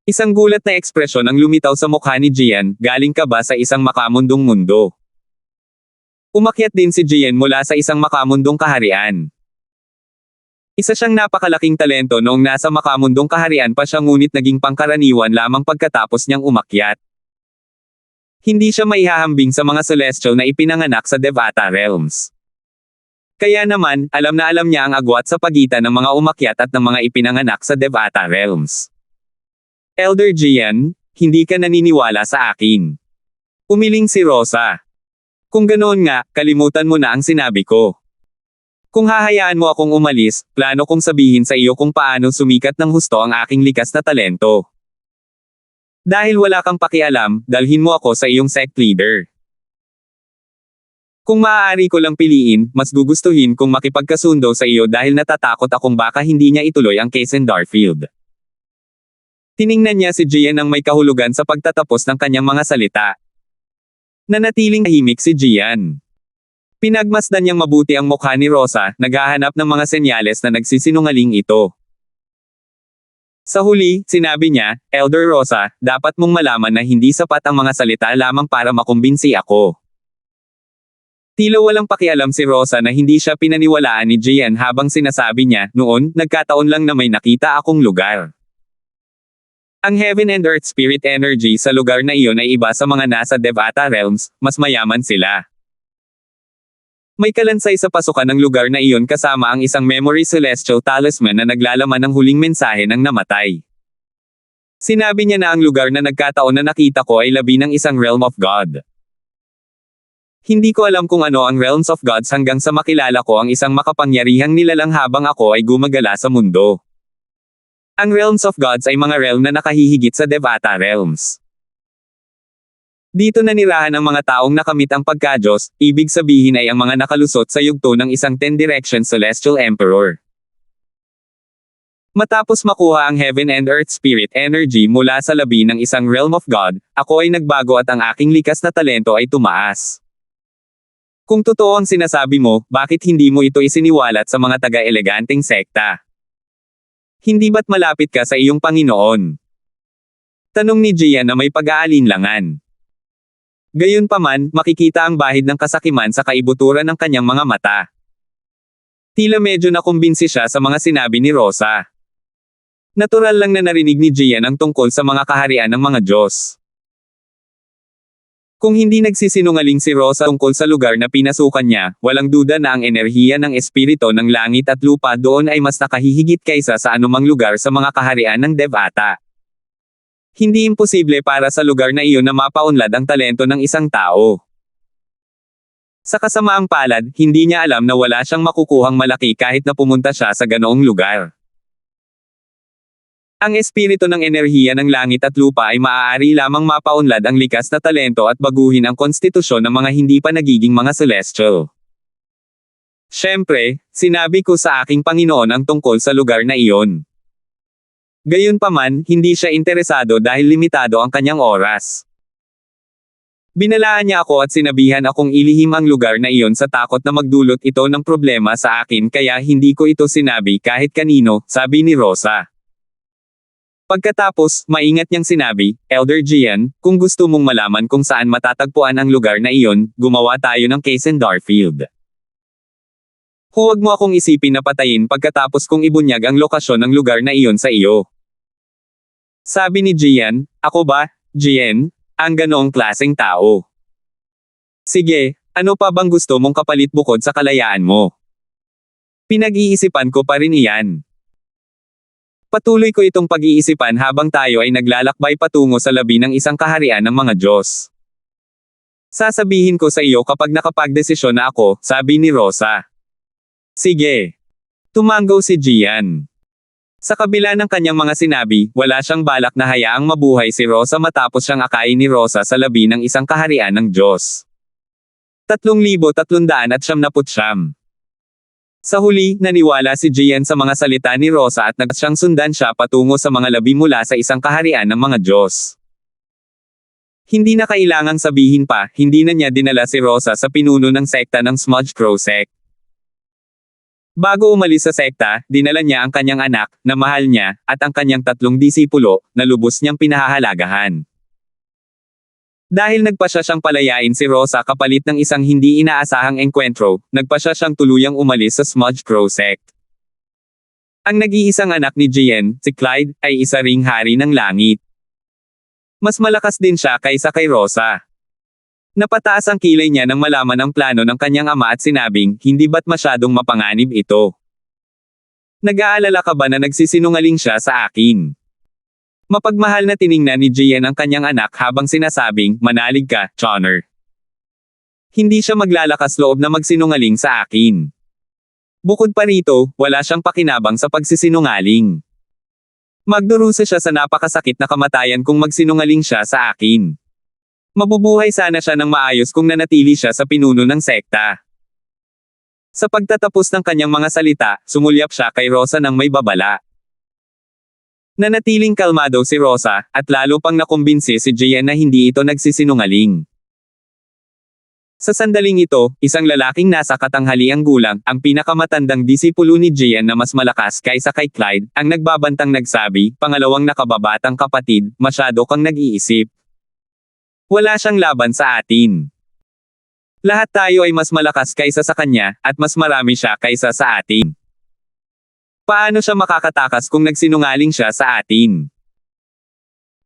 Isang gulat na ekspresyon ang lumitaw sa mukha ni Gian, galing ka ba sa isang makamundong mundo? Umakyat din si Gian mula sa isang makamundong kaharian. Isa siyang napakalaking talento noong nasa makamundong kaharian pa siya, ngunit naging pangkaraniwan lamang pagkatapos niyang umakyat. Hindi siya maihahambing sa mga celestial na ipinanganak sa Devata Realms. Kaya naman, alam na alam niya ang agwat sa pagitan ng mga umakyat at ng mga ipinanganak sa Devata Realms. Elder Gian, hindi ka naniniwala sa akin. Umiling si Rosa. Kung ganoon nga, kalimutan mo na ang sinabi ko. Kung hahayaan mo akong umalis, plano kong sabihin sa iyo kung paano sumikat ng husto ang aking likas na talento. Dahil wala kang pakialam, dalhin mo ako sa iyong sect leader. Kung maaari ko lang piliin, mas gugustuhin kong makipagkasundo sa iyo dahil natatakot akong baka hindi niya ituloy ang case in Darfield. Tiningnan niya si Gian nang may kahulugan sa pagtatapos ng kanyang mga salita. Nanatiling tahimik si Gian. Pinagmasdan niyang mabuti ang mukha ni Rosa, naghahanap ng mga senyales na nagsisinungaling ito. Sa huli, sinabi niya, Elder Rosa, dapat mong malaman na hindi sapat ang mga salita lamang para makumbinsi ako. Tila walang pakialam si Rosa na hindi siya pinaniwalaan ni Gian habang sinasabi niya, noon, nagkataon lang na may nakita akong lugar. Ang Heaven and Earth Spirit Energy sa lugar na iyon ay iba sa mga nasa Devata Realms, mas mayaman sila. May kalansay sa pasukan ng lugar na iyon kasama ang isang Memory Celestial Talisman na naglalaman ng huling mensahe ng namatay. Sinabi niya na ang lugar na nagkataon na nakita ko ay labi ng isang Realm of God. Hindi ko alam kung ano ang Realms of Gods hanggang sa makilala ko ang isang makapangyarihang nilalang habang ako ay gumagala sa mundo. Ang Realms of Gods ay mga realm na nakahihigit sa Devata Realms. Dito nanirahan ang mga taong nakamit ang pagka-Diyos, ibig sabihin ay ang mga nakalusot sa yugto ng isang 10-direction Celestial Emperor. Matapos makuha ang Heaven and Earth Spirit Energy mula sa labi ng isang Realm of God, ako ay nagbago at ang aking likas na talento ay tumaas. Kung totoo ang sinasabi mo, bakit hindi mo ito isiniwalat sa mga taga-eleganteng sekta? Hindi ba't malapit ka sa iyong Panginoon? Tanong ni Gian na may pag-aalinlangan. Gayunpaman, makikita ang bahid ng kasakiman sa kaibuturan ng kanyang mga mata. Tila medyo nakumbinsi siya sa mga sinabi ni Rosa. Natural lang na narinig ni Gian ang tungkol sa mga kaharian ng mga Diyos. Kung hindi nagsisinungaling si Rosa tungkol sa lugar na pinasukan niya, walang duda na ang enerhiya ng espiritu ng langit at lupa doon ay mas nakahihigit kaysa sa anumang lugar sa mga kaharian ng Devata. Hindi imposible para sa lugar na iyon na mapaunlad ang talento ng isang tao. Sa kasamaang palad, hindi niya alam na wala siyang makukuhang malaki kahit na pumunta siya sa ganoong lugar. Ang espiritu ng enerhiya ng langit at lupa ay maaari lamang mapaunlad ang likas na talento at baguhin ang konstitusyon ng mga hindi pa nagiging mga celestial. Siyempre, sinabi ko sa aking Panginoon ang tungkol sa lugar na iyon. Gayunpaman, hindi siya interesado dahil limitado ang kanyang oras. Binalaan niya ako at sinabihan akong ilihim ang lugar na iyon sa takot na magdulot ito ng problema sa akin, kaya hindi ko ito sinabi kahit kanino, sabi ni Rosa. Pagkatapos, maingat niyang sinabi, Elder Gian, kung gusto mong malaman kung saan matatagpuan ang lugar na iyon, gumawa tayo ng case in Darfield. Huwag mo akong isipin na patayin pagkatapos kong ibunyag ang lokasyon ng lugar na iyon sa iyo. Sabi ni Gian, ako ba, Gian, ang ganoong klaseng tao? Sige, ano pa bang gusto mong kapalit bukod sa kalayaan mo? Pinag-iisipan ko pa rin iyan. Patuloy ko itong pag-iisipan habang tayo ay naglalakbay patungo sa labi ng isang kaharian ng mga Diyos. Sasabihin ko sa iyo kapag nakapagdesisyon na ako, sabi ni Rosa. Sige. Tumanggaw si Gian. Sa kabila ng kanyang mga sinabi, wala siyang balak na hayaang mabuhay si Rosa matapos siyang akayin ni Rosa sa labi ng isang kaharian ng Diyos. 3,399. Sa huli, naniwala si Gian sa mga salita ni Rosa at nagsyang sundan siya patungo sa mga labi mula sa isang kaharian ng mga Diyos. Hindi na kailangang sabihin pa, hindi na niya dinala si Rosa sa pinuno ng sekta ng Smudge Crow Sect. Bago umalis sa sekta, dinala niya ang kanyang anak, na mahal niya, at ang kanyang 3 disipulo, na lubos niyang pinahahalagahan. Dahil nagpasya siyang palayain si Rosa kapalit ng isang hindi inaasahang engkwentro, nagpasya siyang tuluyang umalis sa Smudge Crow sect. Ang nag-iisang anak ni Gian, si Clyde, ay isa ring hari ng langit. Mas malakas din siya kaysa kay Rosa. Napataas ang kilay niya nang malaman ang plano ng kanyang ama at sinabing, hindi ba't masyadong mapanganib ito? Nag-aalala ka ba na nagsisinungaling siya sa akin? Mapagmahal na tiningnan ni Gian ang kanyang anak habang sinasabing, manalig ka, Connor. Hindi siya maglalakas loob na magsinungaling sa akin. Bukod pa rito, wala siyang pakinabang sa pagsisinungaling. Magdurusa siya sa napakasakit na kamatayan kung magsinungaling siya sa akin. Mabubuhay sana siya ng maayos kung nanatili siya sa pinuno ng sekta. Sa pagtatapos ng kanyang mga salita, sumulyap siya kay Rosa ng may babala. Nanatiling kalmado si Rosa, at lalo pang nakumbinsi si Gian na hindi ito nagsisinungaling. Sa sandaling ito, isang lalaking nasa katanghaliang gulang, ang pinakamatandang disipulo ni Gian na mas malakas kaysa kay Clyde, ang nagbabantang nagsabi, pangalawang nakababatang kapatid, masyado kang nag-iisip. Wala siyang laban sa atin. Lahat tayo ay mas malakas kaysa sa kanya, at mas marami siya kaysa sa atin. Paano siya makakatakas kung nagsinungaling siya sa atin?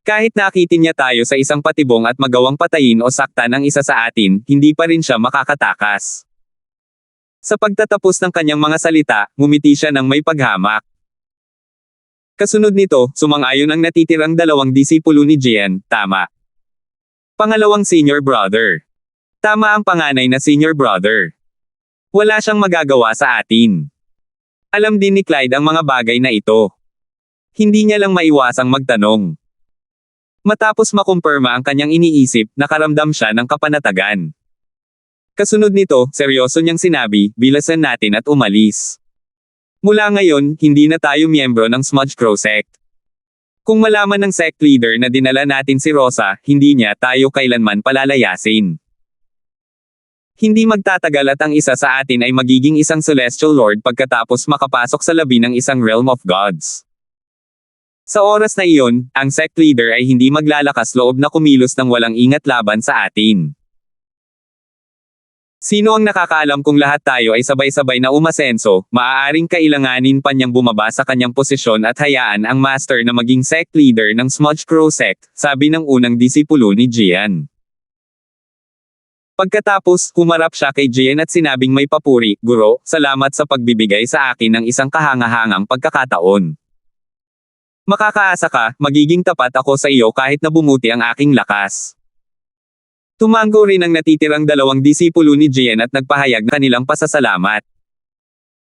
Kahit nakitin niya tayo sa isang patibong at magawang patayin o saktan ang isa sa atin, hindi pa rin siya makakatakas. Sa pagtatapos ng kanyang mga salita, ngumiti siya ng may paghamak. Kasunod nito, sumang-ayon ang natitirang 2 disipulo ni Gian, tama. Pangalawang senior brother. Tama ang panganay na senior brother. Wala siyang magagawa sa atin. Alam din ni Clyde ang mga bagay na ito. Hindi niya lang maiwasang magtanong. Matapos makumpirma ang kanyang iniisip, nakaramdam siya ng kapanatagan. Kasunod nito, seryoso niyang sinabi, bilasan natin at umalis. Mula ngayon, hindi na tayo miyembro ng Smudge Crow sect. Kung malaman ng sect leader na dinala natin si Rosa, hindi niya tayo kailanman palalayasin. Hindi magtatagal at ang isa sa atin ay magiging isang celestial lord pagkatapos makapasok sa labi ng isang realm of gods. Sa oras na iyon, ang sect leader ay hindi maglalakas loob na kumilos ng walang ingat laban sa atin. Sino ang nakakaalam kung lahat tayo ay sabay-sabay na umasenso, maaaring kailanganin pa niyang bumaba sa kanyang posisyon at hayaan ang master na maging sect leader ng Smudge Crow sect, sabi ng unang disipulo ni Gian. Pagkatapos, humarap siya kay Gian at sinabing may papuri, Guro, salamat sa pagbibigay sa akin ng isang kahangahangang pagkakataon. Makakaasa ka, magiging tapat ako sa iyo kahit na bumuti ang aking lakas. Tumango rin ang natitirang 2 disipulo ni Gian at nagpahayag ng kanilang pasasalamat.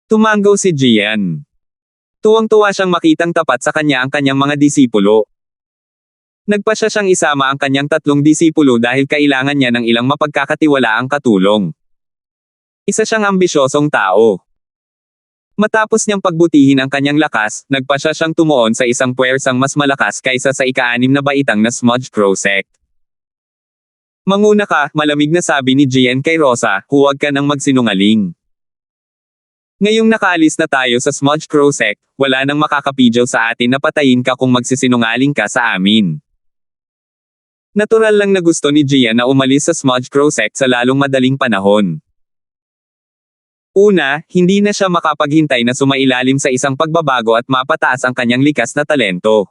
Tumango si Gian. Tuwang-tuwa siyang makitang tapat sa kanya ang kanyang mga disipulo. Nagpasya siyang isama ang kanyang 3 disipulo dahil kailangan niya ng ilang mapagkakatiwalaang katulong. Isa siyang ambisyosong tao. Matapos niyang pagbutihin ang kanyang lakas, nagpasya siyang tumuon sa isang puwersang mas malakas kaysa sa ika-6 na baitang na Smudge Crow sect. Manguna ka, malamig na sabi ni Gian kay Rosa, huwag ka nang magsinungaling. Ngayong nakaalis na tayo sa Smudge Crow sect, wala nang makakapidyo sa atin na patayin ka kung magsisinungaling ka sa amin. Natural lang na gusto ni Gian na umalis sa Smudge Crow sect sa lalong madaling panahon. Una, hindi na siya makapaghintay na sumailalim sa isang pagbabago at mapataas ang kanyang likas na talento.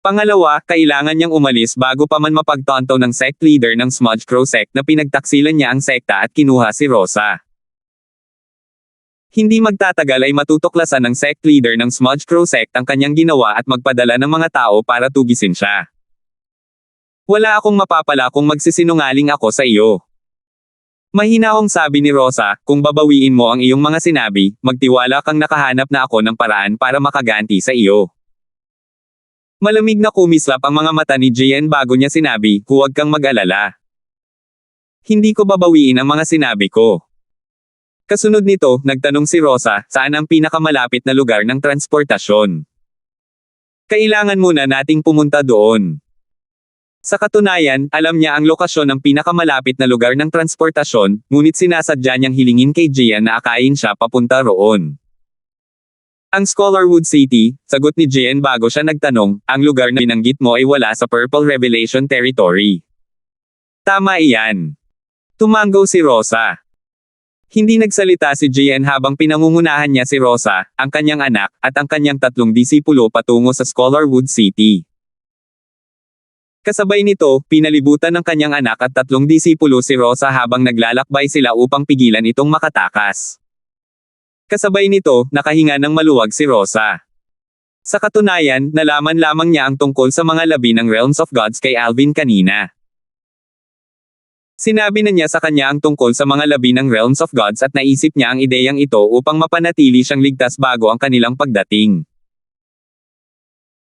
Pangalawa, kailangan niyang umalis bago pa man mapagtanto ng sect leader ng Smudge Crow sect na pinagtaksilan niya ang sekta at kinuha si Rosa. Hindi magtatagal ay matutuklasan ng sect leader ng Smudge Crow sect ang kanyang ginawa at magpadala ng mga tao para tugisin siya. Wala akong mapapala kung magsisinungaling ako sa iyo. Mahinahong sabi ni Rosa, kung babawiin mo ang iyong mga sinabi, magtiwala kang nakahanap na ako ng paraan para makaganti sa iyo. Malamig na kumislap ang mga mata ni Gian bago niya sinabi, huwag kang mag-alala. Hindi ko babawiin ang mga sinabi ko. Kasunod nito, nagtanong si Rosa, saan ang pinakamalapit na lugar ng transportasyon? Kailangan muna nating pumunta doon. Sa katunayan, alam niya ang lokasyon ng pinakamalapit na lugar ng transportasyon, ngunit sinasadya niyang hilingin kay Gian na akayin siya papunta roon. Ang Scholarwood City, sagot ni Gian bago siya nagtanong, ang lugar na binanggit mo ay wala sa Purple Revelation Territory. Tama iyan. Tumango si Rosa. Hindi nagsalita si Gian habang pinangungunahan niya si Rosa, ang kanyang anak, at ang kanyang 3 disipulo patungo sa Scholarwood City. Kasabay nito, pinalibutan ng kanyang anak at 3 disipulo si Rosa habang naglalakbay sila upang pigilan itong makatakas. Kasabay nito, nakahinga ng maluwag si Rosa. Sa katunayan, nalaman lamang niya ang tungkol sa mga labi ng Realms of Gods kay Alvin kanina. Sinabi na niya sa kanya ang tungkol sa mga labi ng Realms of Gods at naisip niya ang ideyang ito upang mapanatili siyang ligtas bago ang kanilang pagdating.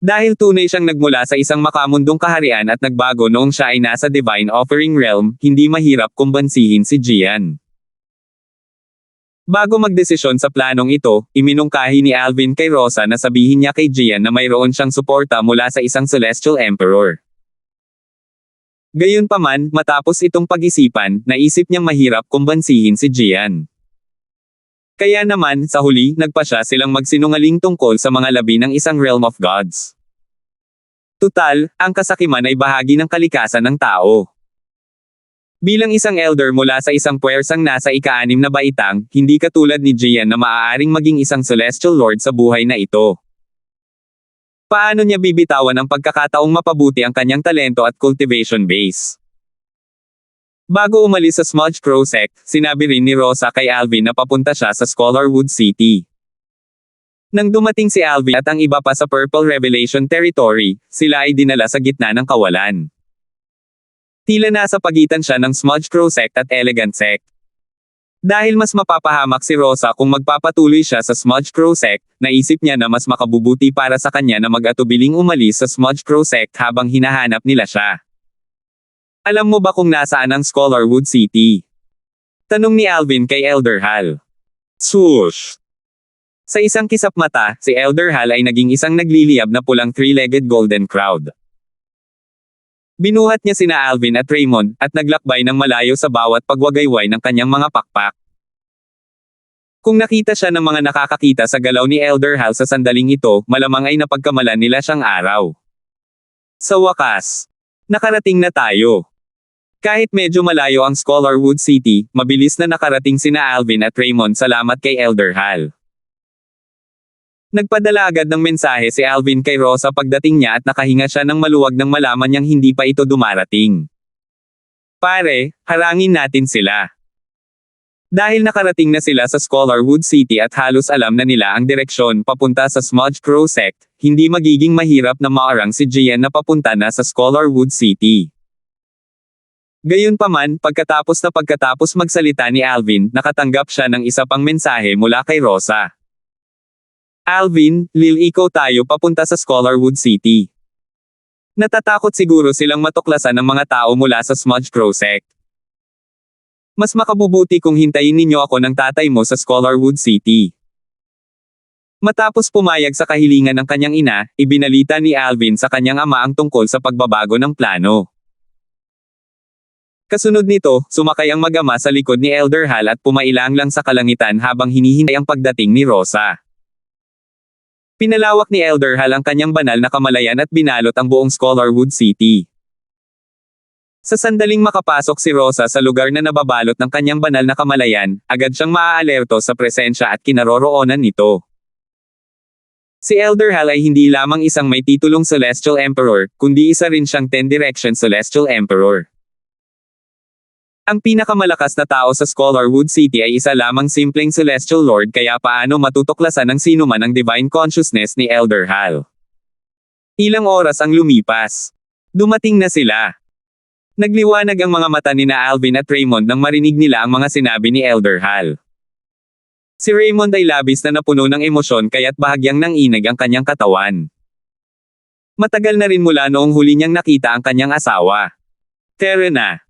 Dahil tunay siyang nagmula sa isang makamundong kaharian at nagbago noong siya ay nasa Divine Offering Realm, hindi mahirap kumbansihin si Gian. Bago magdesisyon sa planong ito, iminungkahi ni Alvin kay Rosa na sabihin niya kay Gian na mayroon siyang suporta mula sa isang Celestial Emperor. Gayunpaman, matapos itong pag-isipan, naisip niyang mahirap kumbansihin si Gian. Kaya naman, sa huli, nagpasya silang magsinungaling tungkol sa mga labi ng isang Realm of Gods. Tutal, ang kasakiman ay bahagi ng kalikasan ng tao. Bilang isang elder mula sa isang puwersang nasa ika-6 na baitang, hindi katulad ni Gian na maaaring maging isang Celestial Lord sa buhay na ito. Paano niya bibitawan ang pagkakataong mapabuti ang kanyang talento at cultivation base? Bago umalis sa Smudge Crow Sect, sinabi rin ni Rosa kay Alvin na papunta siya sa Scholarwood City. Nang dumating si Alvin at ang iba pa sa Purple Revelation Territory, sila ay dinala sa gitna ng kawalan. Tila nasa pagitan siya ng Smudge Crow Sect at Elegant Sect. Dahil mas mapapahamak si Rosa kung magpapatuloy siya sa Smudge Crow Sect, naisip niya na mas makabubuti para sa kanya na mag-atubiling umalis sa Smudge Crow Sect habang hinahanap nila siya. Alam mo ba kung nasaan ang Scholarwood City? Tanong ni Alvin kay Elder Hal. Swoosh! Sa isang kisap mata, si Elder Hal ay naging isang nagliliyab na pulang 3-legged golden crowd. Binuhat niya sina Alvin at Raymond, at naglakbay ng malayo sa bawat pagwagayway ng kanyang mga pakpak. Kung nakita siya ng mga nakakakita sa galaw ni Elder Hal sa sandaling ito, malamang ay napagkamalan nila siyang araw. Sa wakas, nakarating na tayo. Kahit medyo malayo ang Scholarwood City, mabilis na nakarating sina Alvin at Raymond salamat kay Elder Hal. Nagpadala agad ng mensahe si Alvin kay Rosa pagdating niya at nakahinga siya ng maluwag nang malaman niyang hindi pa ito dumarating. Pare, harangin natin sila. Dahil nakarating na sila sa Scholarwood City at halos alam na nila ang direksyon papunta sa Smudge Crow Sect, hindi magiging mahirap na maarang si Gian na papunta na sa Scholarwood City. Gayunpaman, pagkatapos magsalita ni Alvin, nakatanggap siya ng isa pang mensahe mula kay Rosa. Alvin, Lil ikaw tayo papunta sa Scholarwood City. Natatakot siguro silang matuklasan ng mga tao mula sa Smudge Crow Sect. Mas makabubuti kung hintayin ninyo ako ng tatay mo sa Scholarwood City. Matapos pumayag sa kahilingan ng kanyang ina, ibinalita ni Alvin sa kanyang ama ang tungkol sa pagbabago ng plano. Kasunod nito, sumakay ang mag-ama sa likod ni Elder Hal at pumailang lang sa kalangitan habang hinihintay ang pagdating ni Rosa. Pinalawak ni Elder Hal ang kanyang banal na kamalayan at binalot ang buong Scholarwood City. Sa sandaling makapasok si Rosa sa lugar na nababalot ng kanyang banal na kamalayan, agad siyang maaalerto sa presensya at kinaroroonan nito. Si Elder Hal ay hindi lamang isang may titulong Celestial Emperor, kundi isa rin siyang 10 Direction Celestial Emperor. Ang pinakamalakas na tao sa Scholarwood City ay isa lamang simpleng Celestial Lord kaya paano matutuklasan ng sino man ang Divine Consciousness ni Elder Hal. Ilang oras ang lumipas. Dumating na sila. Nagliwanag ang mga mata ni na Alvin at Raymond nang marinig nila ang mga sinabi ni Elder Hal. Si Raymond ay labis na napuno ng emosyon kaya't bahagyang nanginig ang kanyang katawan. Matagal na rin mula noong huli niyang nakita ang kanyang asawa. Terena.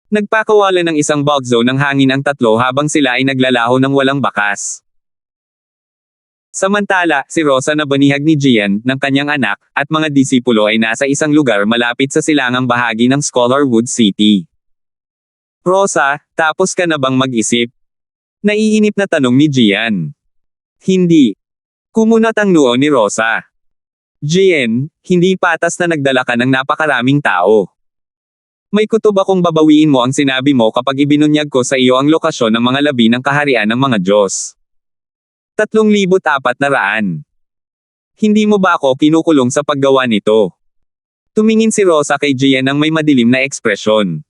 Nagpakawala ng isang bug zone ng hangin ang tatlo habang sila ay naglalaho ng walang bakas. Samantala, si Rosa na banihag ni Gian, ng kanyang anak, at mga disipulo ay nasa isang lugar malapit sa silangang bahagi ng Scholarwood City. Rosa, tapos ka na bang mag-isip? Naiinip na tanong ni Gian. Hindi. Kumunat ang noo ni Rosa. Gian, hindi patas na nagdala ka ng napakaraming tao. May kutob akong babawiin mo ang sinabi mo kapag ibinunyag ko sa iyo ang lokasyon ng mga labi ng kaharian ng mga Diyos. 3,400. Hindi mo ba ako kinukulong sa paggawa nito? Tumingin si Rosa kay Gian ng may madilim na ekspresyon.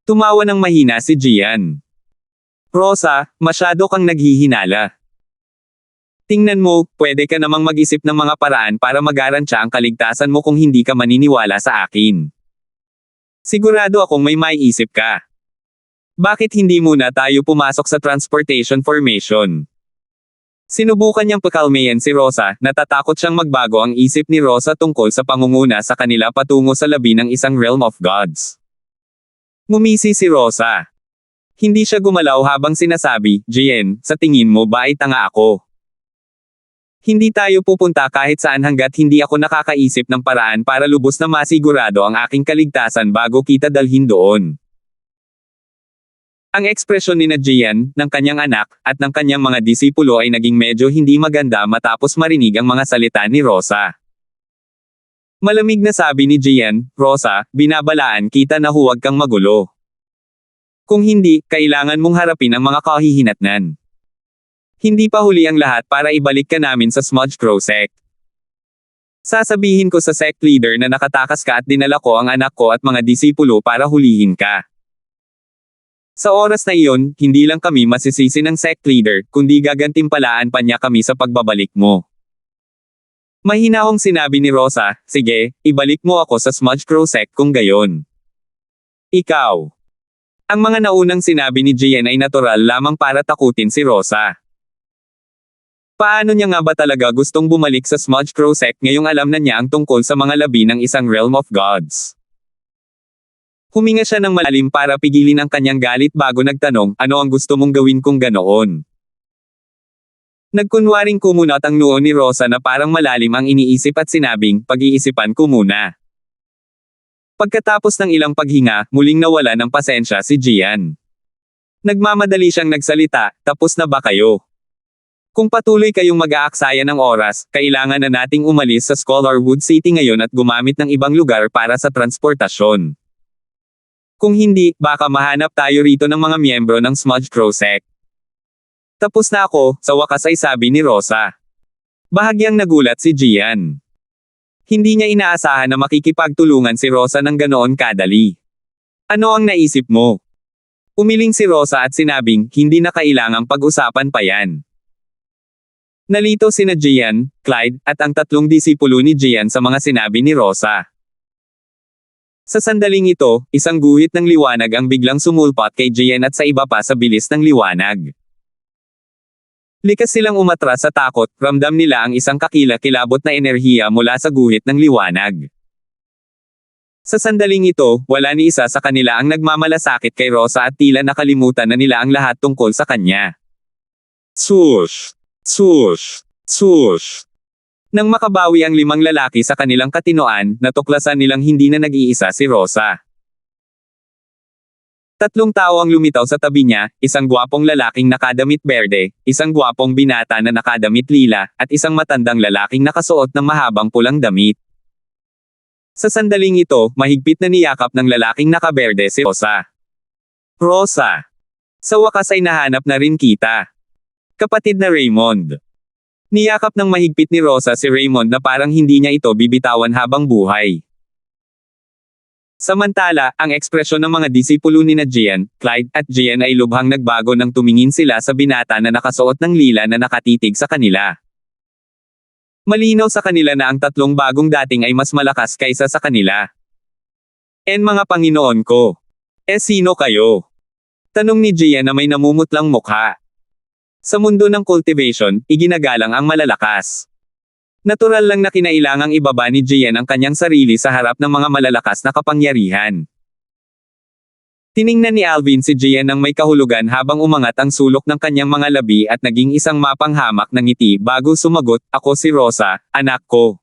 Tumawa ng mahina si Gian. Rosa, masyado kang naghihinala. Tingnan mo, pwede ka namang mag-isip ng mga paraan para magarantya ang kaligtasan mo kung hindi ka maniniwala sa akin. Sigurado akong may maiisip ka. Bakit hindi muna tayo pumasok sa transportation formation? Sinubukan niyang pakalmayan si Rosa, natatakot siyang magbago ang isip ni Rosa tungkol sa pangunguna sa kanila patungo sa labi ng isang realm of gods. Ngumisi si Rosa. Hindi siya gumalaw habang sinasabi, Gian, sa tingin mo ba ay tanga ako? Hindi tayo pupunta kahit saan hanggat hindi ako nakakaisip ng paraan para lubos na masigurado ang aking kaligtasan bago kita dalhin doon. Ang ekspresyon ni Gian, ng kanyang anak, at ng kanyang mga disipulo ay naging medyo hindi maganda matapos marinig ang mga salita ni Rosa. Malamig na sabi ni Gian, Rosa, binabalaan kita na huwag kang magulo. Kung hindi, kailangan mong harapin ang mga kahihinatnan. Hindi pa huli ang lahat para ibalik ka namin sa Smudge Crow Sect. Sasabihin ko sa sect leader na nakatakas ka at dinala ko ang anak ko at mga disipulo para hulihin ka. Sa oras na iyon, hindi lang kami masisisi ng sect leader, kundi gagantimpalaan pa niya kami sa pagbabalik mo. Mahinahong sinabi ni Rosa, sige, ibalik mo ako sa Smudge Crow Sect kung gayon. Ikaw. Ang mga naunang sinabi ni Gian ay natural lamang para takutin si Rosa. Paano niya nga ba talaga gustong bumalik sa Smudge Crow Sect ngayong alam na niya ang tungkol sa mga labi ng isang realm of gods? Huminga siya ng malalim para pigilin ang kanyang galit bago nagtanong, ano ang gusto mong gawin kung ganoon? Nagkunwaring kumunat ang noo ni Rosa na parang malalim ang iniisip at sinabing, pag-iisipan ko muna. Pagkatapos ng ilang paghinga, muling nawala ng pasensya si Gian. Nagmamadali siyang nagsalita, tapos na ba kayo? Kung patuloy kayong mag-aaksaya ng oras, kailangan na nating umalis sa Scholarwood City ngayon at gumamit ng ibang lugar para sa transportasyon. Kung hindi, baka mahanap tayo rito ng mga miyembro ng Smudge Crow Sect. Tapos na ako, sa wakas ay sabi ni Rosa. Bahagyang nagulat si Gian. Hindi niya inaasahan na makikipagtulungan si Rosa ng ganoon kadali. Ano ang naisip mo? Umiling si Rosa at sinabing, hindi na kailangang pag-usapan pa yan. Nalito sina Gian, Clyde, at ang tatlong disipulo ni Gian sa mga sinabi ni Rosa. Sa sandaling ito, isang guhit ng liwanag ang biglang sumulpot kay Gian at sa iba pa sa bilis ng liwanag. Likas silang umatras sa takot, ramdam nila ang isang kakilakilabot na enerhiya mula sa guhit ng liwanag. Sa sandaling ito, wala ni isa sa kanila ang nagmamalasakit kay Rosa at tila nakalimutan na nila ang lahat tungkol sa kanya. Swoosh! Swoosh! Swoosh! Nang makabawi ang 5 lalaki sa kanilang katinoan, natuklasan nilang hindi na nag-iisa si Rosa. 3 tao ang lumitaw sa tabi niya, isang gwapong lalaking nakadamit berde, isang gwapong binata na nakadamit lila, at isang matandang lalaking nakasuot ng mahabang pulang damit. Sa sandaling ito, mahigpit na niyakap ng lalaking nakaberde si Rosa. Rosa! Sa wakas ay nahanap na rin kita. Kapatid na Raymond. Niyakap ng mahigpit ni Rosa si Raymond na parang hindi niya ito bibitawan habang buhay. Samantala, ang ekspresyon ng mga disipulo ni Gian, Clyde, at Gian ay lubhang nagbago nang tumingin sila sa binata na nakasuot ng lila na nakatitig sa kanila. Malinaw sa kanila na ang 3 bagong dating ay mas malakas kaysa sa kanila. Mga Panginoon ko. Sino kayo? Tanong ni Gian na may namumutlang mukha. Sa mundo ng cultivation, iginagalang ang malalakas. Natural lang na kinailangang ibaba ni Gian ang kanyang sarili sa harap ng mga malalakas na kapangyarihan. Tiningnan ni Alvin si Gian ng may kahulugan habang umangat ang sulok ng kanyang mga labi at naging isang mapanghamak na ngiti bago sumagot, "Ako si Rosa, anak ko."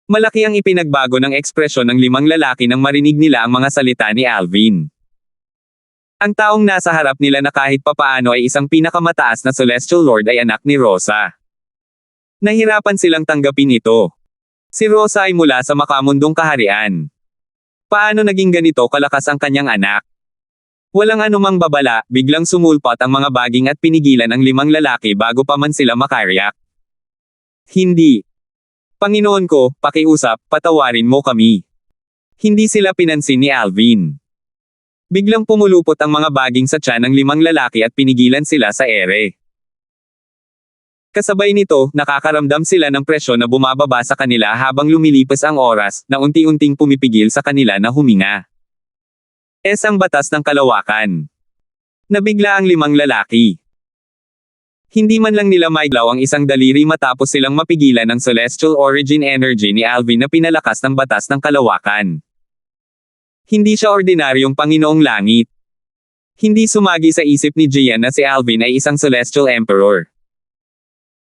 Malaki ang ipinagbago ng ekspresyon ng limang lalaki nang marinig nila ang mga salita ni Alvin. Ang taong nasa harap nila na kahit papaano ay isang pinakamataas na Celestial Lord ay anak ni Rosa. Nahirapan silang tanggapin ito. Si Rosa ay mula sa makamundong kaharian. Paano naging ganito kalakas ang kanyang anak? Walang anumang babala, biglang sumulpot ang mga baging at pinigilan ang limang lalaki bago pa man sila makariyak. "Hindi. Panginoon ko, pakiusap, patawarin mo kami." Hindi sila pinansin ni Alvin. Biglang pumulupot ang mga baging sa tiyan ng limang lalaki at pinigilan sila sa ere. Kasabay nito, nakakaramdam sila ng presyon na bumababa sa kanila habang lumilipas ang oras, na unti-unting pumipigil sa kanila na huminga. Ang batas ng kalawakan. Nabigla ang limang lalaki. Hindi man lang nila maiglaw ang isang daliri matapos silang mapigilan ng celestial origin energy ni Alvin na pinalakas ng batas ng kalawakan. Hindi siya ordinaryong Panginoong Langit. Hindi sumagi sa isip ni Gian na si Alvin ay isang celestial emperor.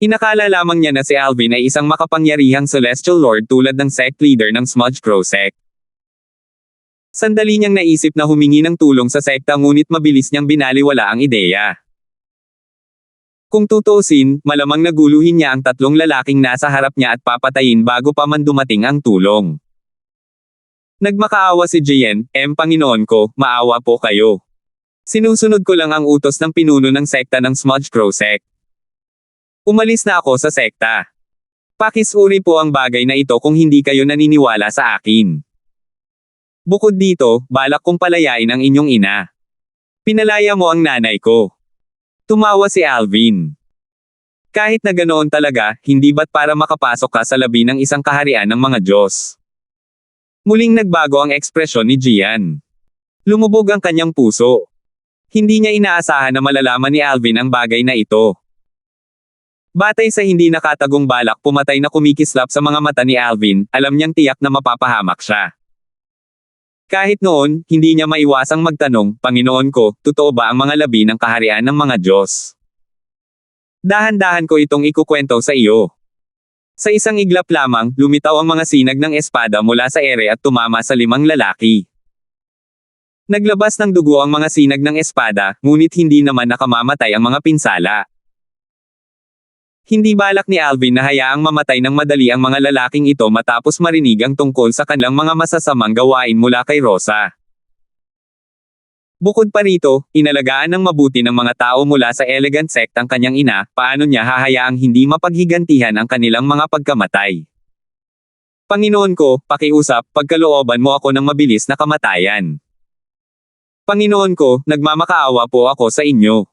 Inakala lamang niya na si Alvin ay isang makapangyarihang Celestial Lord tulad ng sect leader ng Smudge Crow sect. Sandali niyang naisip na humingi ng tulong sa sekta ngunit mabilis niyang binaliwala ang ideya. Kung tutuusin, malamang naguluhin niya ang tatlong lalaking nasa harap niya at papatayin bago pa man dumating ang tulong. Nagmakaawa si Gian, Panginoon ko, maawa po kayo. Sinusunod ko lang ang utos ng pinuno ng sekta ng Smudge Crow sect. Umalis na ako sa sekta. Pakisuri po ang bagay na ito kung hindi kayo naniniwala sa akin. Bukod dito, balak kong palayain ang inyong ina. Pinalaya mo ang nanay ko. Tumawa si Alvin. Kahit na ganoon talaga, hindi ba't para makapasok ka sa labi ng isang kaharian ng mga Diyos? Muling nagbago ang ekspresyon ni Gian. Lumubog ang kanyang puso. Hindi niya inaasahan na malalaman ni Alvin ang bagay na ito. Batay sa hindi nakatagong balak pumatay na kumikislap sa mga mata ni Alvin, alam niyang tiyak na mapapahamak siya. Kahit noon, hindi niya maiwasang magtanong, "Panginoon ko, totoo ba ang mga labi ng kaharian ng mga Diyos?" Dahan-dahan ko itong ikukwento sa iyo. Sa isang iglap lamang, lumitaw ang mga sinag ng espada mula sa ere at tumama sa limang lalaki. Naglabas ng dugo ang mga sinag ng espada, ngunit hindi naman nakamamatay ang mga pinsala. Hindi balak ni Alvin na hayaang mamatay ng madali ang mga lalaking ito matapos marinig ang tungkol sa kanilang mga masasamang gawain mula kay Rosa. Bukod pa rito, inalagaan ng mabuti ng mga tao mula sa elegant sect ang kanyang ina, paano niya hahayaang hindi mapaghigantihan ang kanilang mga pagkamatay? Panginoon ko, pakiusap, pagkalooban mo ako ng mabilis na kamatayan. Panginoon ko, nagmamakaawa po ako sa inyo.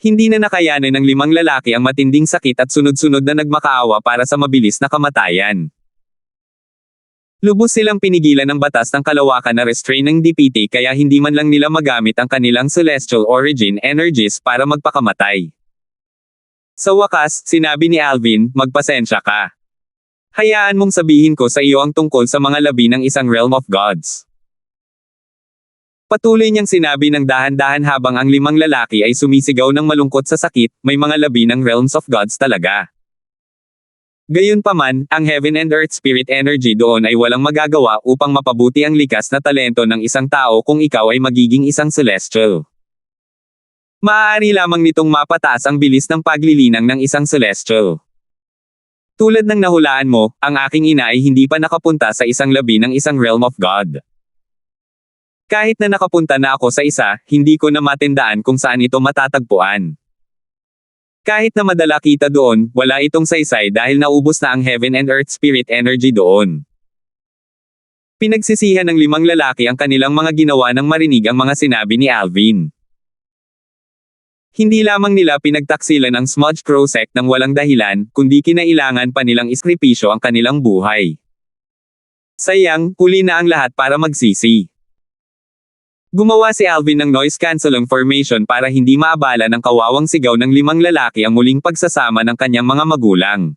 Hindi na nakayanan ng limang lalaki ang matinding sakit at sunod-sunod na nagmakaawa para sa mabilis na kamatayan. Lubos silang pinigilan ng batas ng kalawakan na restraining DPT kaya hindi man lang nila magamit ang kanilang celestial origin energies para magpakamatay. Sa wakas, sinabi ni Alvin, "Magpasensya ka. Hayaan mong sabihin ko sa iyo ang tungkol sa mga labi ng isang realm of gods." Patuloy niyang sinabi ng dahan-dahan habang ang limang lalaki ay sumisigaw ng malungkot sa sakit, "May mga labi ng realms of gods talaga." Gayunpaman, ang heaven and earth spirit energy doon ay walang magagawa upang mapabuti ang likas na talento ng isang tao kung ikaw ay magiging isang celestial. Maaari lamang nitong mapataas ang bilis ng paglilinang ng isang celestial. Tulad ng nahulaan mo, ang aking ina ay hindi pa nakapunta sa isang labi ng isang realm of God. Kahit na nakapunta na ako sa isa, hindi ko na matindaan kung saan ito matatagpuan. Kahit na madala kita doon, wala itong saysay dahil naubos na ang heaven and earth spirit energy doon. Pinagsisihan ng limang lalaki ang kanilang mga ginawa nang marinig ang mga sinabi ni Alvin. Hindi lamang nila pinagtaksilan ang Smudge Crow sect ng walang dahilan, kundi kinailangan pa nilang iskripisyo ang kanilang buhay. Sayang, huli na ang lahat para magsisi. Gumawa si Alvin ng noise cancelling formation para hindi maabala ng kawawang sigaw ng limang lalaki ang muling pagsasama ng kanyang mga magulang.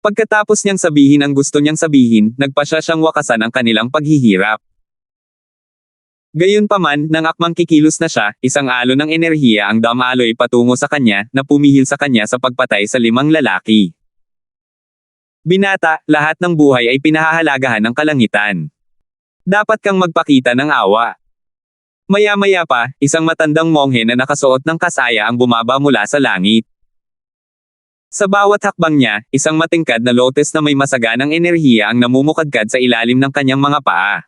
Pagkatapos niyang sabihin ang gusto niyang sabihin, nagpasya siyang wakasan ang kanilang paghihirap. Gayunpaman, nang akmang kikilos na siya, isang alon ng enerhiya ang damaloy patungo sa kanya, na pumihil sa kanya sa pagpatay sa 5 lalaki. Binata, lahat ng buhay ay pinahahalagahan ng kalangitan. Dapat kang magpakita ng awa. Maya-maya pa, isang matandang monghe na nakasuot ng kasaya ang bumaba mula sa langit. Sa bawat hakbang niya, isang matingkad na lotus na may masaganang enerhiya ang namumukadkad sa ilalim ng kanyang mga paa.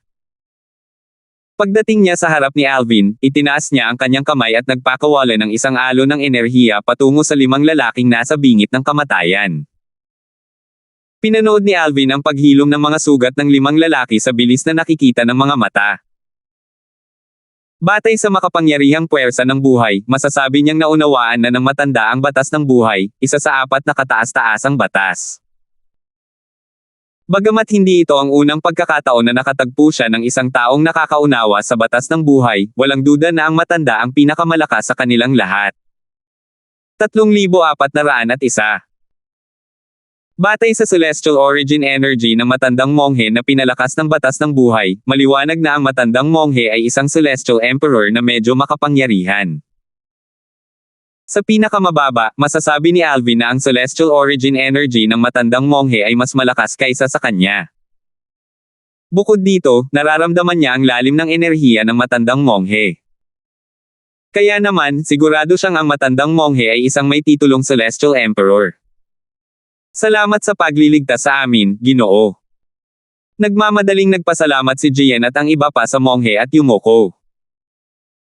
Pagdating niya sa harap ni Alvin, itinaas niya ang kanyang kamay at nagpakawala ng isang alon ng enerhiya patungo sa 5 lalaking nasa bingit ng kamatayan. Pinanood ni Alvin ang paghilom ng mga sugat ng 5 lalaki sa bilis na nakikita ng mga mata. Batay sa makapangyarihang puwersa ng buhay, masasabi niyang naunawaan na ng matanda ang batas ng buhay, isa sa 4 na kataas-taasang batas. Bagamat hindi ito ang unang pagkakataon na nakatagpo siya ng isang taong nakakaunawa sa batas ng buhay, walang duda na ang matanda ang pinakamalakas sa kanilang lahat. 3,401. Batay sa celestial origin energy ng matandang monghe na pinalakas ng batas ng buhay, maliwanag na ang matandang monghe ay isang celestial emperor na medyo makapangyarihan. Sa pinakamababa, masasabi ni Alvin na ang celestial origin energy ng matandang monghe ay mas malakas kaysa sa kanya. Bukod dito, nararamdaman niya ang lalim ng enerhiya ng matandang monghe. Kaya naman, sigurado siyang ang matandang monghe ay isang may titulong celestial emperor. Salamat sa pagliligtas sa amin, Ginoo. Nagmamadaling nagpasalamat si Jian at ang iba pa sa monghe at Yumoko.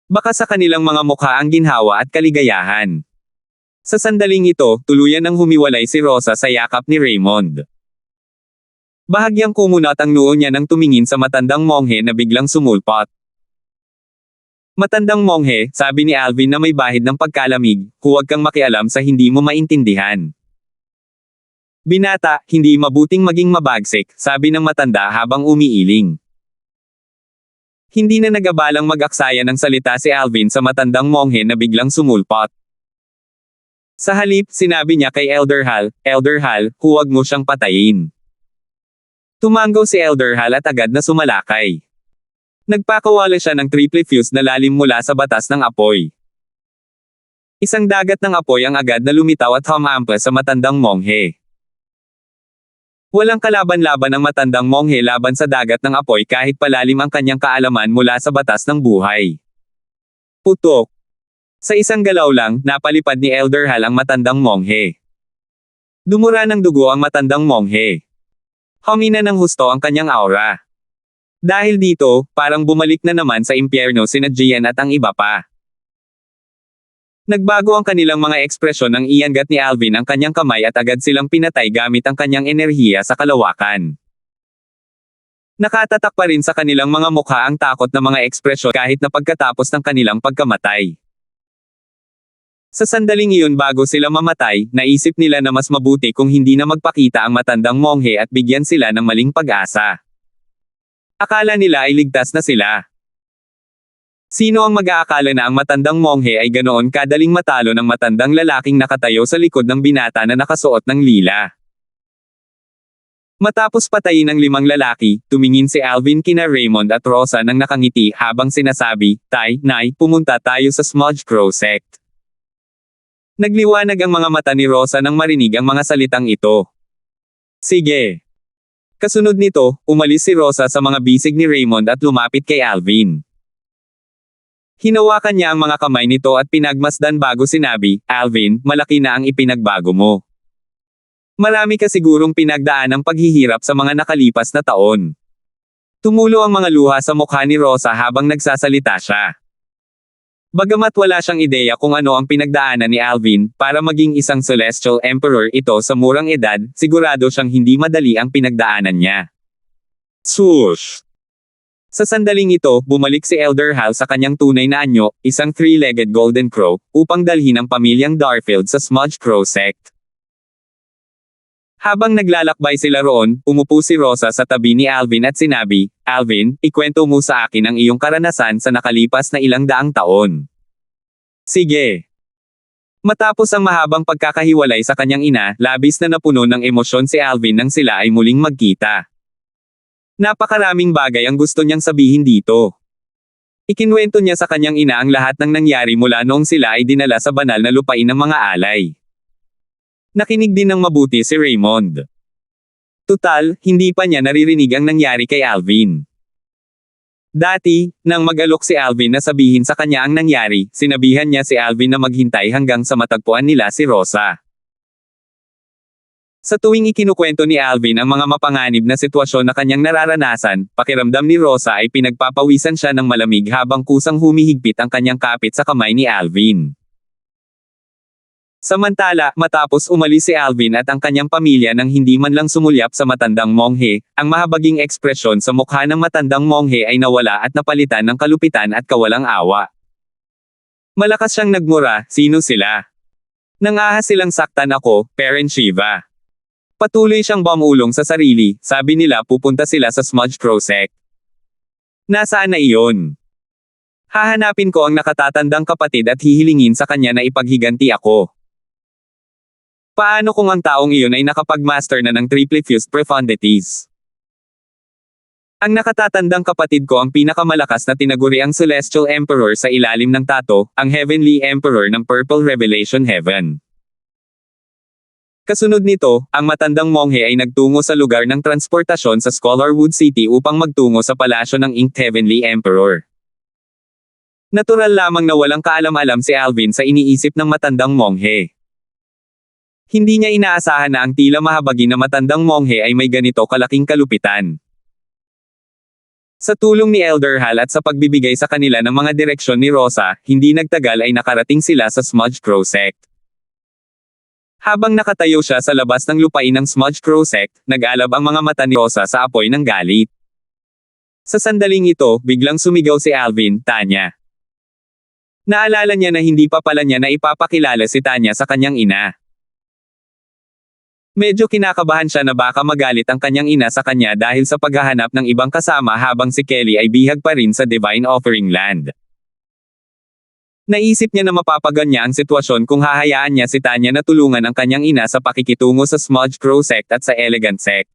Baka sa kanilang mga mukha ang ginhawa at kaligayahan. Sa sandaling ito, tuluyan nang humiwalay si Rosa sa yakap ni Raymond. Bahagyang kumunat ang noo niya nang tumingin sa matandang monghe na biglang sumulpot. Matandang monghe, sabi ni Alvin na may bahid ng pagkalamig, huwag kang makialam sa hindi mo maintindihan. Binata, hindi mabuting maging mabagsik, sabi ng matanda habang umiiling. Hindi na nagabalang mag-aksaya ng salita si Alvin sa matandang monghe na biglang sumulpot. Sa halip, sinabi niya kay Elder Hal, huwag mo siyang patayin. Tumanggaw si Elder Hal at agad na sumalakay. Nagpakawala siya ng triple fuse na lalim mula sa batas ng apoy. Isang dagat ng apoy ang agad na lumitaw at humampa sa matandang monghe. Walang kalaban-laban ang matandang monghe laban sa dagat ng apoy kahit palalim ang kanyang kaalaman mula sa batas ng buhay. Putok. Sa isang galaw lang, napalipad ni Elder Hal ang matandang monghe. Dumura ng dugo ang matandang monghe. Humina ng husto ang kanyang aura. Dahil dito, parang bumalik na naman sa impyerno sina Jian at ang iba pa. Nagbago ang kanilang mga ekspresyon nang iangat ni Alvin ang kanyang kamay at agad silang pinatay gamit ang kanyang enerhiya sa kalawakan. Nakatatak pa rin sa kanilang mga mukha ang takot na mga ekspresyon kahit na pagkatapos ng kanilang pagkamatay. Sa sandaling iyon bago sila mamatay, naisip nila na mas mabuti kung hindi na magpakita ang matandang monghe at bigyan sila ng maling pag-asa. Akala nila ay ligtas na sila. Sino ang mag-aakala na ang matandang monghe ay ganoon kadaling matalo ng matandang lalaking nakatayo sa likod ng binata na nakasuot ng lila. Matapos patayin ang 5 lalaki, tumingin si Alvin kina Raymond at Rosa nang nakangiti habang sinasabi, Tay, Nay, pumunta tayo sa Smudge Crow Sect. Nagliwanag ang mga mata ni Rosa nang marinig ang mga salitang ito. Sige. Kasunod nito, umalis si Rosa sa mga bisig ni Raymond at lumapit kay Alvin. Hinawakan niya ang mga kamay nito at pinagmasdan bago sinabi, Alvin, malaki na ang ipinagbago mo. Marami ka sigurong pinagdaan ng paghihirap sa mga nakalipas na taon. Tumulo ang mga luha sa mukha ni Rosa habang nagsasalita siya. Bagamat wala siyang ideya kung ano ang pinagdaanan ni Alvin, para maging isang celestial emperor ito sa murang edad, sigurado siyang hindi madali ang pinagdaanan niya. Swoosh! Sa sandaling ito, bumalik si Elder Hal sa kanyang tunay na anyo, isang 3-legged golden crow, upang dalhin ang pamilyang Darfield sa Smudge Crow Sect. Habang naglalakbay sila roon, umupo si Rosa sa tabi ni Alvin at sinabi, Alvin, ikwento mo sa akin ang iyong karanasan sa nakalipas na ilang daang taon. Sige. Matapos ang mahabang pagkakahiwalay sa kanyang ina, labis na napuno ng emosyon si Alvin nang sila ay muling magkita. Napakaraming bagay ang gusto niyang sabihin dito. Ikinuwento niya sa kanyang ina ang lahat ng nangyari mula noong sila ay dinala sa banal na lupain ng mga alay. Nakinig din ng mabuti si Raymond. Tutal, hindi pa niya naririnig ang nangyari kay Alvin. Dati, nang mag-alok si Alvin na sabihin sa kanya ang nangyari, sinabihan niya si Alvin na maghintay hanggang sa matagpuan nila si Rosa. Sa tuwing ikinukwento ni Alvin ang mga mapanganib na sitwasyon na kanyang nararanasan, pakiramdam ni Rosa ay pinagpapawisan siya ng malamig habang kusang humihigpit ang kanyang kapit sa kamay ni Alvin. Samantala, matapos umalis si Alvin at ang kanyang pamilya nang hindi man lang sumulyap sa matandang monghe, ang mahabaging ekspresyon sa mukha ng matandang monghe ay nawala at napalitan ng kalupitan at kawalang awa. Malakas siyang nagmura, sino sila? Nangahas silang saktan ako, Parent Shiva. Patuloy siyang bumulong sa sarili, sabi nila pupunta sila sa Smudge Crow Sect. Nasaan na iyon? Hahanapin ko ang nakatatandang kapatid at hihilingin sa kanya na ipaghiganti ako. Paano kung ang taong iyon ay nakapag-master na ng triple fused profundities? Ang nakatatandang kapatid ko ang pinakamalakas na tinaguriang Celestial Emperor sa ilalim ng tato, ang Heavenly Emperor ng Purple Revelation Heaven. Kasunod nito, ang matandang monghe ay nagtungo sa lugar ng transportasyon sa Scholarwood City upang magtungo sa palasyo ng Inked Heavenly Emperor. Natural lamang na walang kaalam-alam si Alvin sa iniisip ng matandang monghe. Hindi niya inaasahan na ang tila mahabagi na matandang monghe ay may ganito kalaking kalupitan. Sa tulong ni Elder Hal at sa pagbibigay sa kanila ng mga direksyon ni Rosa, hindi nagtagal ay nakarating sila sa Smudge Crow Sect. Habang nakatayo siya sa labas ng lupain ng Smudge Crow Sect, nag-alab ang mga mata ni Rosa sa apoy ng galit. Sa sandaling ito, biglang sumigaw si Alvin, Tanya. Naalala niya na hindi pa pala niya na ipapakilala si Tanya sa kanyang ina. Medyo kinakabahan siya na baka magalit ang kanyang ina sa kanya dahil sa paghahanap ng ibang kasama habang si Kelly ay bihag pa rin sa Divine Offering Land. Naisip niya na mapapaganya ang sitwasyon kung hahayaan niya si Tanya na tulungan ang kanyang ina sa pakikitungo sa Smudge Crow Sect at sa Elegant Sect.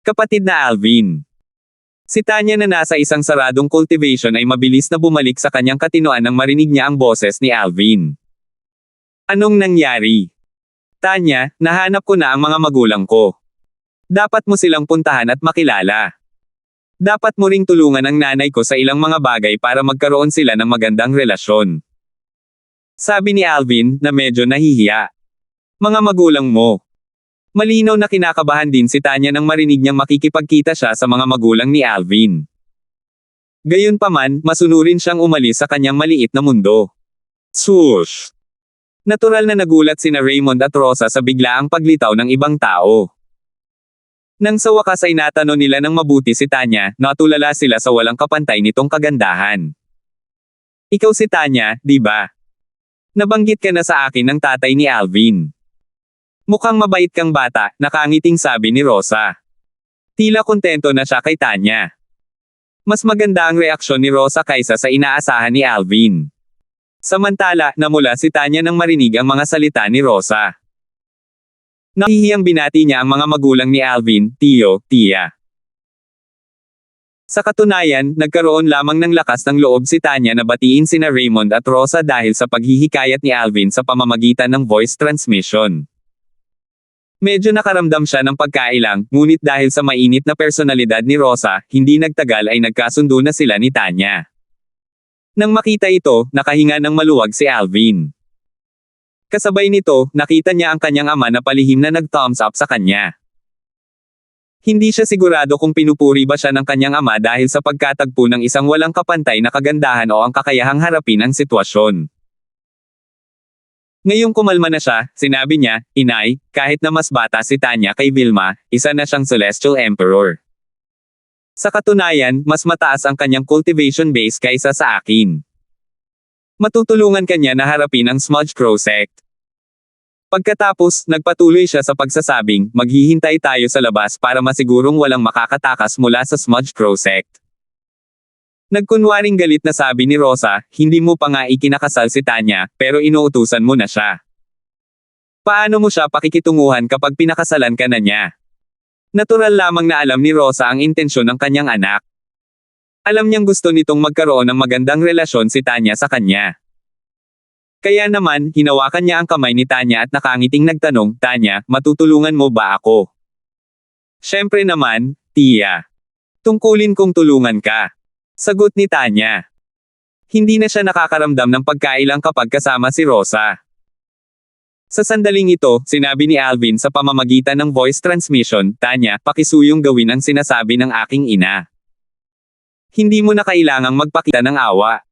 Kapatid na Alvin. Si Tanya na nasa isang saradong cultivation ay mabilis na bumalik sa kanyang katinoan nang marinig niya ang boses ni Alvin. Anong nangyari? Tanya, nahanap ko na ang mga magulang ko. Dapat mo silang puntahan at makilala. Dapat mo ring tulungan ang nanay ko sa ilang mga bagay para magkaroon sila ng magandang relasyon. Sabi ni Alvin, na medyo nahihiya. Mga magulang mo. Malinaw na kinakabahan din si Tanya nang marinig niyang makikipagkita siya sa mga magulang ni Alvin. Gayunpaman, masunurin siyang umalis sa kanyang maliit na mundo. Swoosh! Natural na nagulat sina Raymond at Rosa sa biglaang paglitaw ng ibang tao. Nang sa wakas ay natanong nila ng mabuti si Tanya, natulala sila sa walang kapantay nitong kagandahan. Ikaw si Tanya, di ba? Nabanggit ka na sa akin ng tatay ni Alvin. Mukhang mabait kang bata, nakangiting sabi ni Rosa. Tila kontento na siya kay Tanya. Mas maganda ang reaksyon ni Rosa kaysa sa inaasahan ni Alvin. Samantala, namula si Tanya nang marinig ang mga salita ni Rosa. Nahihiyang binati niya ang mga magulang ni Alvin, Tiyo, Tia. Sa katunayan, nagkaroon lamang ng lakas ng loob si Tanya na batiin sina Raymond at Rosa dahil sa paghihikayat ni Alvin sa pamamagitan ng voice transmission. Medyo nakaramdam siya ng pagkailang, ngunit dahil sa mainit na personalidad ni Rosa, hindi nagtagal ay nagkasundo na sila ni Tanya. Nang makita ito, nakahinga ng maluwag si Alvin. Kasabay nito, nakita niya ang kanyang ama na palihim na nag-thumbs up sa kanya. Hindi siya sigurado kung pinupuri ba siya ng kanyang ama dahil sa pagkatagpo ng isang walang kapantay na kagandahan o ang kakayahang harapin ang sitwasyon. Ngayong kumalma na siya, sinabi niya, Inay, kahit na mas bata si Tanya kay Vilma, isa na siyang Celestial Emperor. Sa katunayan, mas mataas ang kanyang cultivation base kaysa sa akin. Matutulungan kanya na harapin ang Smudge Crow Sect. Pagkatapos, nagpatuloy siya sa pagsasabing, maghihintay tayo sa labas para masigurong walang makakatakas mula sa Smudge Crow Sect. Nagkunwaring galit na sabi ni Rosa, hindi mo pa nga ikinakasal si Tanya, pero inuutusan mo na siya. Paano mo siya pakikitunguhan kapag pinakasalan ka na niya? Natural lamang na alam ni Rosa ang intensyon ng kanyang anak. Alam niyang gusto nitong magkaroon ng magandang relasyon si Tanya sa kanya. Kaya naman, hinawakan niya ang kamay ni Tanya at nakangiting nagtanong, Tanya, matutulungan mo ba ako? Siyempre naman, Tia. Tungkulin kong tulungan ka. Sagot ni Tanya. Hindi na siya nakakaramdam ng pagkailang kapag kasama si Rosa. Sa sandaling ito, sinabi ni Alvin sa pamamagitan ng voice transmission, Tanya, pakisuyong gawin ang sinasabi ng aking ina. Hindi mo na kailangang magpakita ng awa.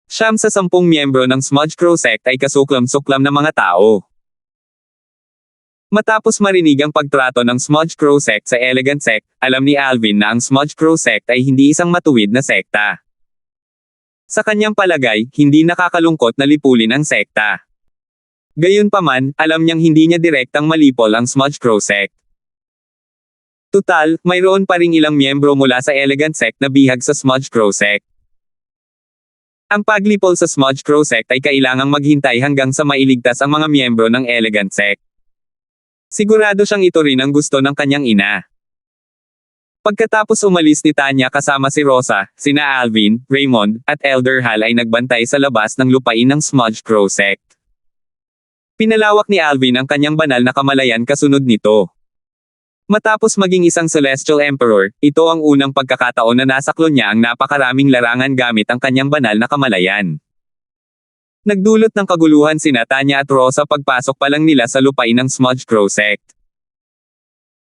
9 sa 10 miyembro ng Smudge Crow Sect ay kasuklam-suklam na mga tao. Matapos marinig ang pagtrato ng Smudge Crow Sect sa Elegant Sect, alam ni Alvin na ang Smudge Crow Sect ay hindi isang matuwid na sekta. Sa kanyang palagay, hindi nakakalungkot na lipulin ang sekta. Gayunpaman, alam niyang hindi niya direktang malipol ang Smudge Crow Sect. Tutal, mayroon pa ring ilang miyembro mula sa Elegant Sect na bihag sa Smudge Crow Sect. Ang paglipol sa Smudge Crow Sect ay kailangang maghintay hanggang sa mailigtas ang mga miyembro ng Elegant Sect. Sigurado siyang ito rin ang gusto ng kanyang ina. Pagkatapos umalis ni Tanya kasama si Rosa, sina Alvin, Raymond, at Elder Hal ay nagbantay sa labas ng lupain ng Smudge Crow Sect. Pinalawak ni Alvin ang kanyang banal na kamalayan kasunod nito. Matapos maging isang Celestial Emperor, ito ang unang pagkakataon na nasaklon niya ang napakaraming larangan gamit ang kanyang banal na kamalayan. Nagdulot ng kaguluhan sina Tanya at Rosa pagpasok pa lang nila sa lupain ng Smudge Crow Sect.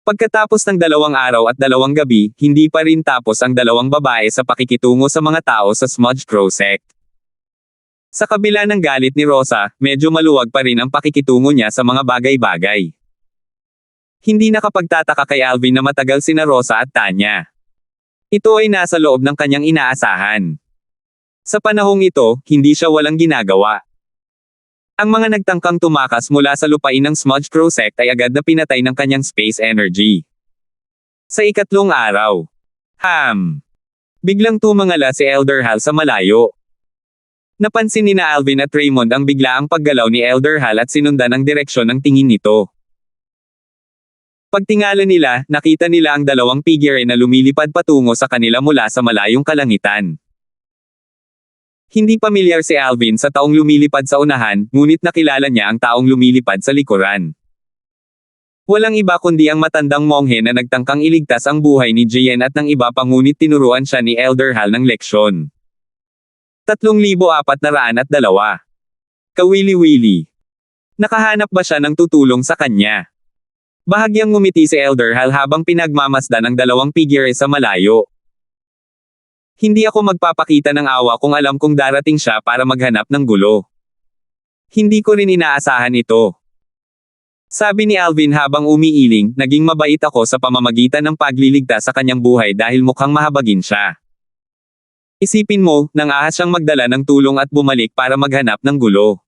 Pagkatapos ng 2 araw at 2 gabi, hindi pa rin tapos ang 2 babae sa pakikitungo sa mga tao sa Smudge Crow Sect. Sa kabila ng galit ni Rosa, medyo maluwag pa rin ang pakikitungo niya sa mga bagay-bagay. Hindi nakapagtataka kay Alvin na matagal sina Rosa at Tanya. Ito ay nasa loob ng kanyang inaasahan. Sa panahong ito, hindi siya walang ginagawa. Ang mga nagtangkang tumakas mula sa lupain ng Smudge Crow Sect ay agad na pinatay ng kanyang space energy. Sa ikatlong araw, biglang tumangala si Elder Hal sa malayo. Napansin ni na Alvin at Raymond ang biglaang paggalaw ni Elder Hal at sinundan ang direksyon ng tingin nito. Pagtingala nila, nakita nila ang 2 figure na lumilipad patungo sa kanila mula sa malayong kalangitan. Hindi pamilyar si Alvin sa taong lumilipad sa unahan, ngunit nakilala niya ang taong lumilipad sa likuran. Walang iba kundi ang matandang monghe na nagtangkang iligtas ang buhay ni Jien at ng iba pa ngunit tinuruan siya ni Elder Hal ng leksyon. 3,402. Kawili-wili. Nakahanap ba siya ng tutulong sa kanya? Bahagyang ngumiti si Elder Hal habang pinagmamasdan ang 2 figure sa malayo. Hindi ako magpapakita ng awa kung alam kong darating siya para maghanap ng gulo. Hindi ko rin inaasahan ito. Sabi ni Alvin habang umiiling, naging mabait ako sa pamamagitan ng pagliligtas sa kanyang buhay dahil mukhang mahabagin siya. Isipin mo, nang ahas siyang magdala ng tulong at bumalik para maghanap ng gulo.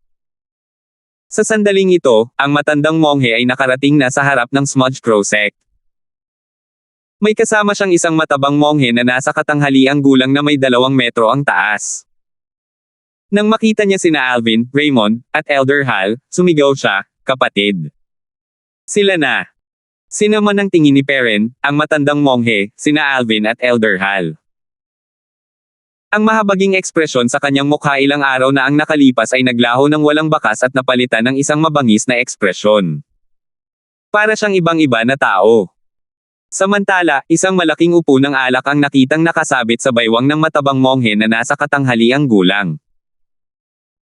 Sa sandaling ito, ang matandang monghe ay nakarating na sa harap ng Smudge Crow Sect. May kasama siyang isang matabang monghe na nasa katanghaliang gulang na may 2 metro ang taas. Nang makita niya sina Alvin, Raymond, at Elder Hal, sumigaw siya, kapatid. Sila na. Sinaman ang tingin ni Perrin, ang matandang monghe, sina Alvin at Elder Hal. Ang mahabaging ekspresyon sa kanyang mukha ilang araw na ang nakalipas ay naglaho ng walang bakas at napalitan ng isang mabangis na ekspresyon. Para siyang ibang-iba na tao. Samantala, isang malaking upo ng alak ang nakitang nakasabit sa baywang ng matabang monghe na nasa katanghaliang gulang.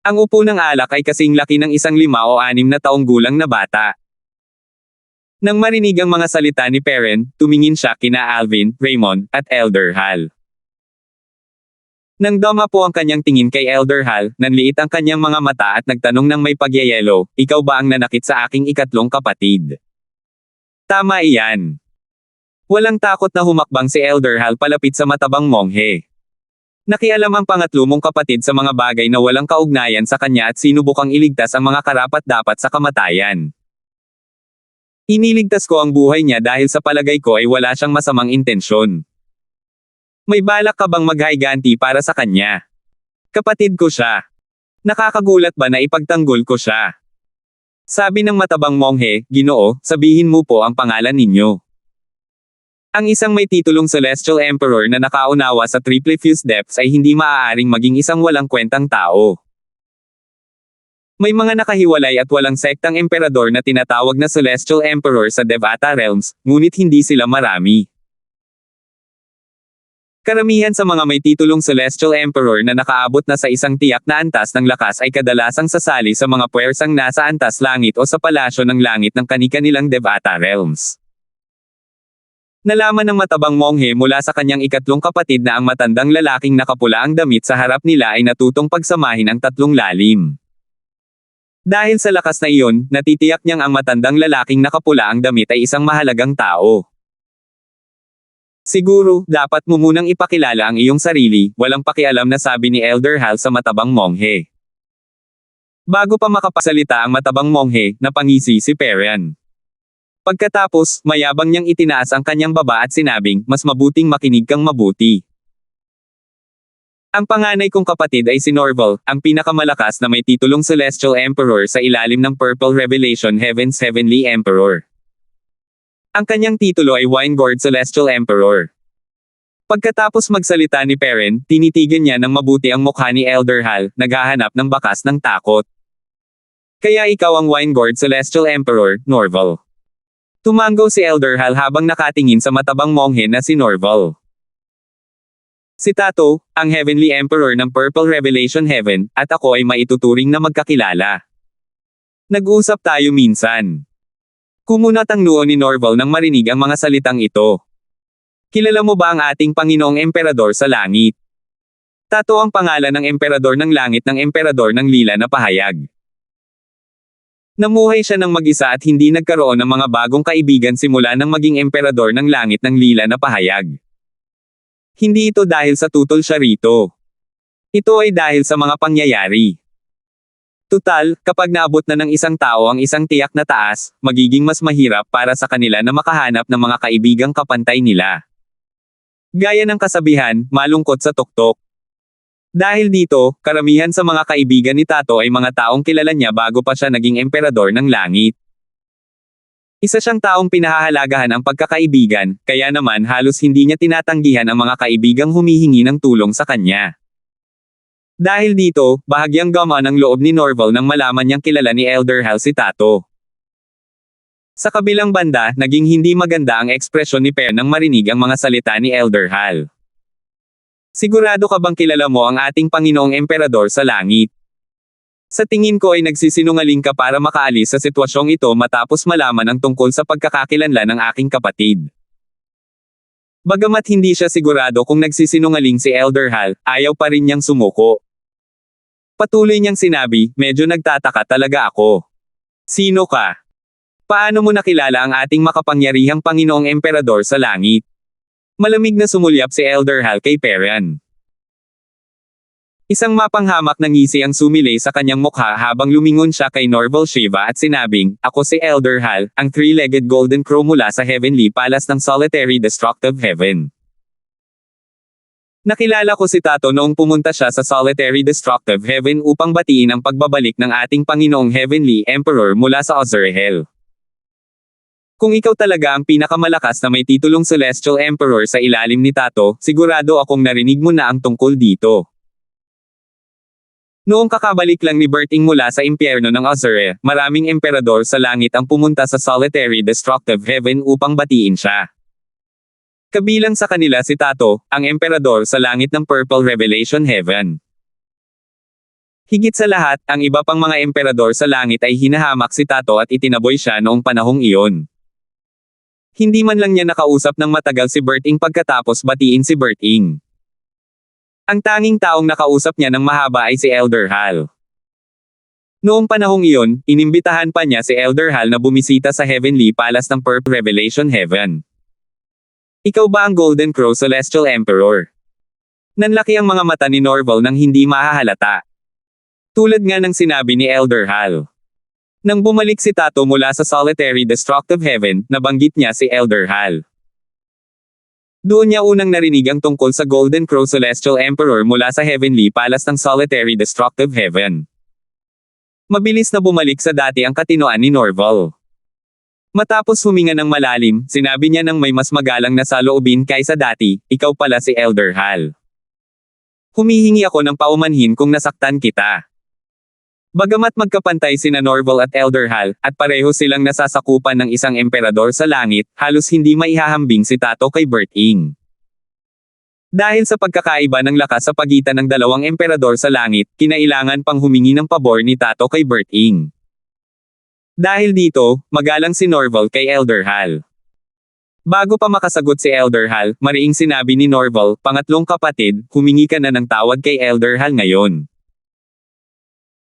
Ang upo ng alak ay kasing laki ng isang 5 o 6 na taong gulang na bata. Nang marinig ang mga salita ni Perrin, tumingin siya kina Alvin, Raymond, at Elder Hal. Nang dama po ang kanyang tingin kay Elder Hal, nanliit ang kanyang mga mata at nagtanong ng may pagyayelo, ikaw ba ang nanakit sa aking ikatlong kapatid? Tama iyan. Walang takot na humakbang si Elder Hal palapit sa matabang monghe. Nakialam ang pangatlo mong kapatid sa mga bagay na walang kaugnayan sa kanya at sinubukang iligtas ang mga karapat-dapat sa kamatayan. Iniligtas ko ang buhay niya dahil sa palagay ko ay wala siyang masamang intensyon. May balak ka bang maghiganti para sa kanya? Kapatid ko siya. Nakakagulat ba na ipagtanggol ko siya? Sabi ng matabang monghe, Ginoo, sabihin mo po ang pangalan ninyo. Ang isang may titulong Celestial Emperor na nakaunawa sa triple fused depths ay hindi maaaring maging isang walang kwentang tao. May mga nakahiwalay at walang sektang emperador na tinatawag na Celestial Emperor sa Devata Realms, ngunit hindi sila marami. Karamihan sa mga may titulong Celestial Emperor na nakaabot na sa isang tiyak na antas ng lakas ay kadalasang sasali sa mga puwersang nasa antas langit o sa palasyo ng langit ng kani-kanilang Devata Realms. Nalaman ng matabang monghe mula sa kanyang ikatlong kapatid na ang matandang lalaking nakapula ang damit sa harap nila ay natutong pagsamahin ang tatlong lalim. Dahil sa lakas na iyon, natitiyak niyang ang matandang lalaking nakapula ang damit ay isang mahalagang tao. Siguro, dapat mo munang ipakilala ang iyong sarili, walang pakialam na sabi ni Elder Hal sa matabang monghe. Bago pa makapasalita ang matabang monghe, napangisi si Perian. Pagkatapos, mayabang niyang itinaas ang kanyang baba at sinabing, mas mabuting makinig kang mabuti. Ang panganay kong kapatid ay si Norval, ang pinakamalakas na may titulong Celestial Emperor sa ilalim ng Purple Revelation Heaven's Heavenly Emperor. Ang kanyang titulo ay Winegord Celestial Emperor. Pagkatapos magsalita ni Perrin, tinitigan niya ng mabuti ang mukha ni Elder Hal, naghahanap ng bakas ng takot. Kaya ikaw ang Winegord Celestial Emperor, Norval. Tumango si Elder Hal habang nakatingin sa matabang monghe na si Norval. Si Tato, ang Heavenly Emperor ng Purple Revelation Heaven, at ako ay maituturing na magkakilala. Nag-usap tayo minsan. Kumunat ang noo ni Norval nang marinig ang mga salitang ito. Kilala mo ba ang ating Panginoong Emperador sa langit? Tato ang pangalan ng Emperador ng langit ng Emperador ng Lila na pahayag. Namuhay siya ng mag-isa at hindi nagkaroon ng mga bagong kaibigan simula nang maging emperador ng langit ng Lila na pahayag. Hindi ito dahil sa tutol siya rito. Ito ay dahil sa mga pangyayari. Tutal, kapag naabot na ng isang tao ang isang tiyak na taas, magiging mas mahirap para sa kanila na makahanap ng mga kaibigang kapantay nila. Gaya ng kasabihan, malungkot sa tuktok. Dahil dito, karamihan sa mga kaibigan ni Tato ay mga taong kilala niya bago pa siya naging emperador ng langit. Isa siyang taong pinahahalagahan ang pagkakaibigan, kaya naman halos hindi niya tinatanggihan ang mga kaibigang humihingi ng tulong sa kanya. Dahil dito, bahagyang gamaan ang loob ni Norval nang malaman niyang kilala ni Elder Hal si Tato. Sa kabilang banda, naging hindi maganda ang ekspresyon ni Per nang marinig ang mga salita ni Elder Hal. Sigurado ka bang kilala mo ang ating Panginoong Emperador sa langit? Sa tingin ko ay nagsisinungaling ka para makaalis sa sitwasyong ito matapos malaman ang tungkol sa pagkakakilanlan ng aking kapatid. Bagamat hindi siya sigurado kung nagsisinungaling si Elder Hal, ayaw pa rin niyang sumuko. Patuloy niyang sinabi, medyo nagtataka talaga ako. Sino ka? Paano mo nakilala ang ating makapangyarihang Panginoong Emperador sa langit? Malamig na sumulyap si Elder Hal kay Perian. Isang mapanghamak na ngisi ang sumilay sa kanyang mukha habang lumingon siya kay Norval Shiva at sinabing, ako si Elder Hal, ang three-legged golden crow mula sa Heavenly Palace ng Solitary Destructive Heaven. Nakilala ko si Tato noong pumunta siya sa Solitary Destructive Heaven upang batiin ang pagbabalik ng ating Panginoong Heavenly Emperor mula sa Azrael. Kung ikaw talaga ang pinakamalakas na may titulong Celestial Emperor sa ilalim ni Tato, sigurado akong narinig mo na ang tungkol dito. Noong kakabalik lang ni Berting mula sa impyerno ng Azrael, maraming emperador sa langit ang pumunta sa Solitary Destructive Heaven upang batiin siya. Kabilang sa kanila si Tato, ang emperador sa langit ng Purple Revelation Heaven. Higit sa lahat, ang iba pang mga emperador sa langit ay hinahamak si Tato at itinaboy siya noong panahong iyon. Hindi man lang niya nakausap ng matagal si Berting pagkatapos batiin si Berting. Ang tanging taong nakausap niya ng mahaba ay si Elder Hal. Noong panahong iyon, inimbitahan pa niya si Elder Hal na bumisita sa Heavenly Palace ng Purple Revelation Heaven. Ikaw ba ang Golden Crow Celestial Emperor? Nanlaki ang mga mata ni Norval nang hindi mahahalata. Tulad nga ng sinabi ni Elder Hal. Nang bumalik si Tato mula sa Solitary Destructive Heaven, nabanggit niya si Elder Hal. Doon niya unang narinig ang tungkol sa Golden Crow Celestial Emperor mula sa Heavenly Palace ng Solitary Destructive Heaven. Mabilis na bumalik sa dati ang katinoan ni Norval. Matapos huminga ng malalim, sinabi niya ng may mas magalang na saloobin kaysa dati, ikaw pala si Elder Hal. Humihingi ako ng paumanhin kung nasaktan kita. Bagamat magkapantay sina Norval at Elder Hal, at pareho silang nasasakupan ng isang emperador sa langit, halos hindi maihahambing si Tato kay Berting. Dahil sa pagkakaiba ng lakas sa pagitan ng dalawang emperador sa langit, kinailangan pang humingi ng pabor ni Tato kay Berting. Dahil dito, magalang si Norval kay Elder Hal. Bago pa makasagot si Elder Hal, mariing sinabi ni Norval, pangatlong kapatid, humingi ka na ng tawad kay Elder Hal ngayon.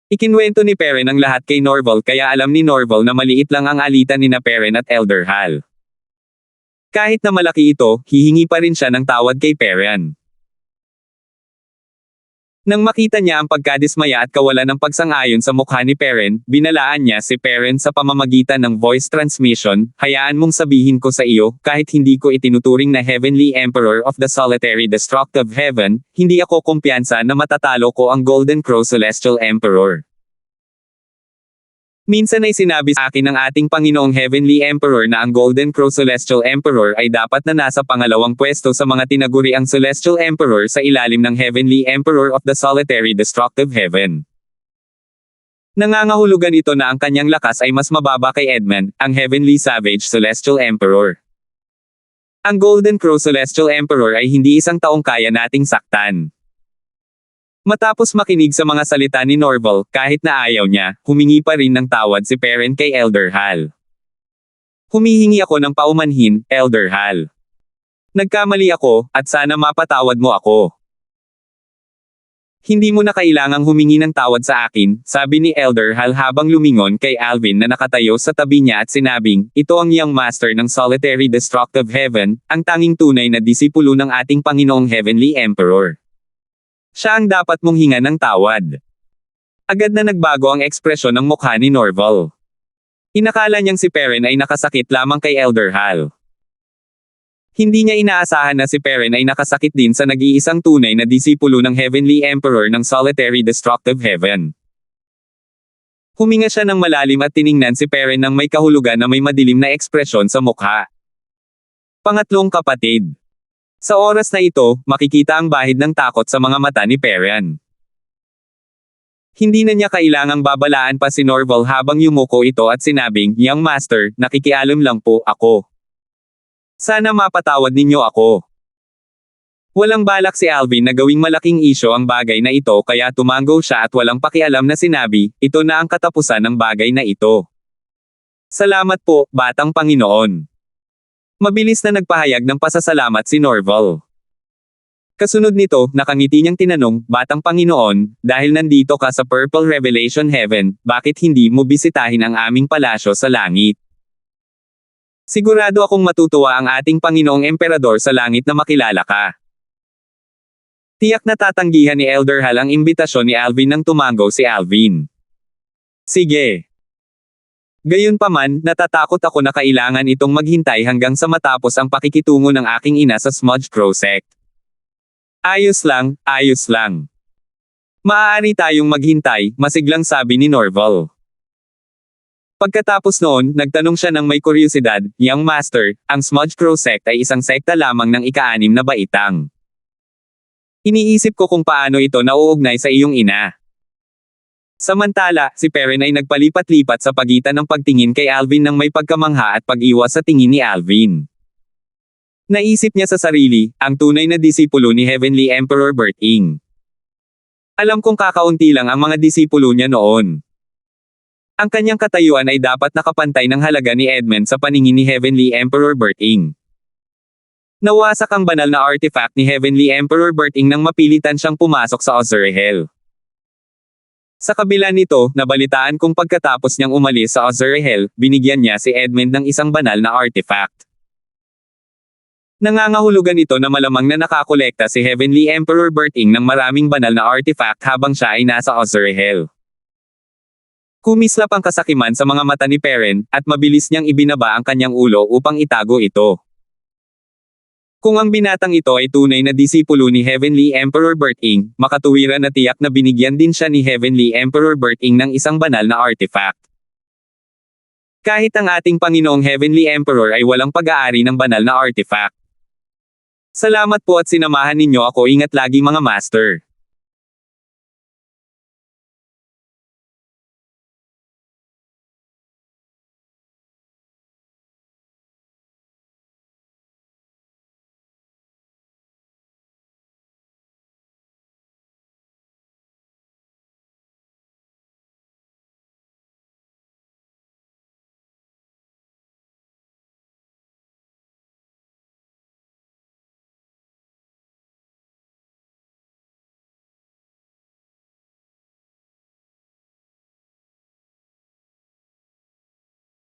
Ikinwento ni Perrin ang lahat kay Norval kaya alam ni Norval na maliit lang ang alitan ni na Perrin at Elder Hal. Kahit na malaki ito, hihingi pa rin siya ng tawad kay Perrin. Nang makita niya ang pagkadismaya at kawalan ng pagsang-ayon sa mukha ni Perrin, binalaan niya si Perrin sa pamamagitan ng voice transmission, hayaan mong sabihin ko sa iyo, kahit hindi ko itinuturing na Heavenly Emperor of the Solitary Destructive Heaven, hindi ako kumpiyansa na matatalo ko ang Golden Crow Celestial Emperor. Minsan ay sinabi sa akin ng ating Panginoong Heavenly Emperor na ang Golden Crow Celestial Emperor ay dapat na nasa pangalawang pwesto sa mga tinaguriang Celestial Emperor sa ilalim ng Heavenly Emperor of the Solitary Destructive Heaven. Nangangahulugan ito na ang kanyang lakas ay mas mababa kay Edmund, ang Heavenly Savage Celestial Emperor. Ang Golden Crow Celestial Emperor ay hindi isang taong kaya nating saktan. Matapos makinig sa mga salita ni Norval, kahit na ayaw niya, humingi pa rin ng tawad si Perrin kay Elder Hal. Humihingi ako ng paumanhin, Elder Hal. Nagkamali ako, at sana mapatawad mo ako. Hindi mo na kailangang humingi ng tawad sa akin, sabi ni Elder Hal habang lumingon kay Alvin na nakatayo sa tabi niya at sinabing, ito ang Young Master ng Solitary Destructive Heaven, ang tanging tunay na disipulo ng ating Panginoong Heavenly Emperor. Siya ang dapat mong hinga ng tawad. Agad na nagbago ang ekspresyon ng mukha ni Norval. Inakala niyang si Perrin ay nakasakit lamang kay Elder Hal. Hindi niya inaasahan na si Perrin ay nakasakit din sa nag-iisang tunay na disipulo ng Heavenly Emperor ng Solitary Destructive Heaven. Huminga siya ng malalim at tiningnan si Perrin ng may kahulugan na may madilim na ekspresyon sa mukha. Pangatlong kapatid. Sa oras na ito, makikita ang bahid ng takot sa mga mata ni Perrin. Hindi na niya kailangang babalaan pa si Norval habang yumuko ito at sinabing, Young Master, nakikialam lang po ako. Sana mapatawad ninyo ako. Walang balak si Alvin na gawing malaking isyo ang bagay na ito kaya tumango siya at walang pakialam na sinabi, ito na ang katapusan ng bagay na ito. Salamat po, Batang Panginoon. Mabilis na nagpahayag ng pasasalamat si Norval. Kasunod nito, nakangiti niyang tinanong, Batang Panginoon, dahil nandito ka sa Purple Revelation Heaven, bakit hindi mo bisitahin ang aming palasyo sa langit? Sigurado akong matutuwa ang ating Panginoong Emperador sa langit na makilala ka. Tiyak na tatanggihan ni Elder Hal ang imbitasyon ni Alvin nang tumango si Alvin. Sige. Gayunpaman, natatakot ako na kailangan itong maghintay hanggang sa matapos ang pakikitungo ng aking ina sa Smudge Crow Sect. Ayos lang, ayos lang. Maaari tayong maghintay, masiglang sabi ni Norval. Pagkatapos noon, nagtanong siya ng may kuryosidad, Young Master, ang Smudge Crow Sect ay isang sekta lamang ng ika-6 na baitang. Iniisip ko kung paano ito nauugnay sa iyong ina. Samantala, si Perrin ay nagpalipat-lipat sa pagitan ng pagtingin kay Alvin ng may pagkamangha at pag-iwas sa tingin ni Alvin. Naisip niya sa sarili, ang tunay na disipulo ni Heavenly Emperor Berting. Alam kong kakaunti lang ang mga disipulo niya noon. Ang kanyang katayuan ay dapat nakapantay ng halaga ni Edmund sa paningin ni Heavenly Emperor Berting. Nawasak ang banal na artifact ni Heavenly Emperor Berting nang mapilitan siyang pumasok sa Ozerhel. Sa kabila nito, nabalitaan kong pagkatapos niyang umalis sa Ozerhel, binigyan niya si Edmund ng isang banal na artifact. Nangangahulugan ito na malamang na nakakolekta si Heavenly Emperor Berting ng maraming banal na artifact habang siya ay nasa Ozerhel. Kumislap ang kasakiman sa mga mata ni Perrin, at mabilis niyang ibinaba ang kanyang ulo upang itago ito. Kung ang binatang ito ay tunay na disipulo ni Heavenly Emperor Berting, makatuwiran na tiyak na binigyan din siya ni Heavenly Emperor Berting ng isang banal na artifact. Kahit ang ating Panginoong Heavenly Emperor ay walang pag-aari ng banal na artifact. Salamat po at sinamahan ninyo ako. Ingat lagi mga master.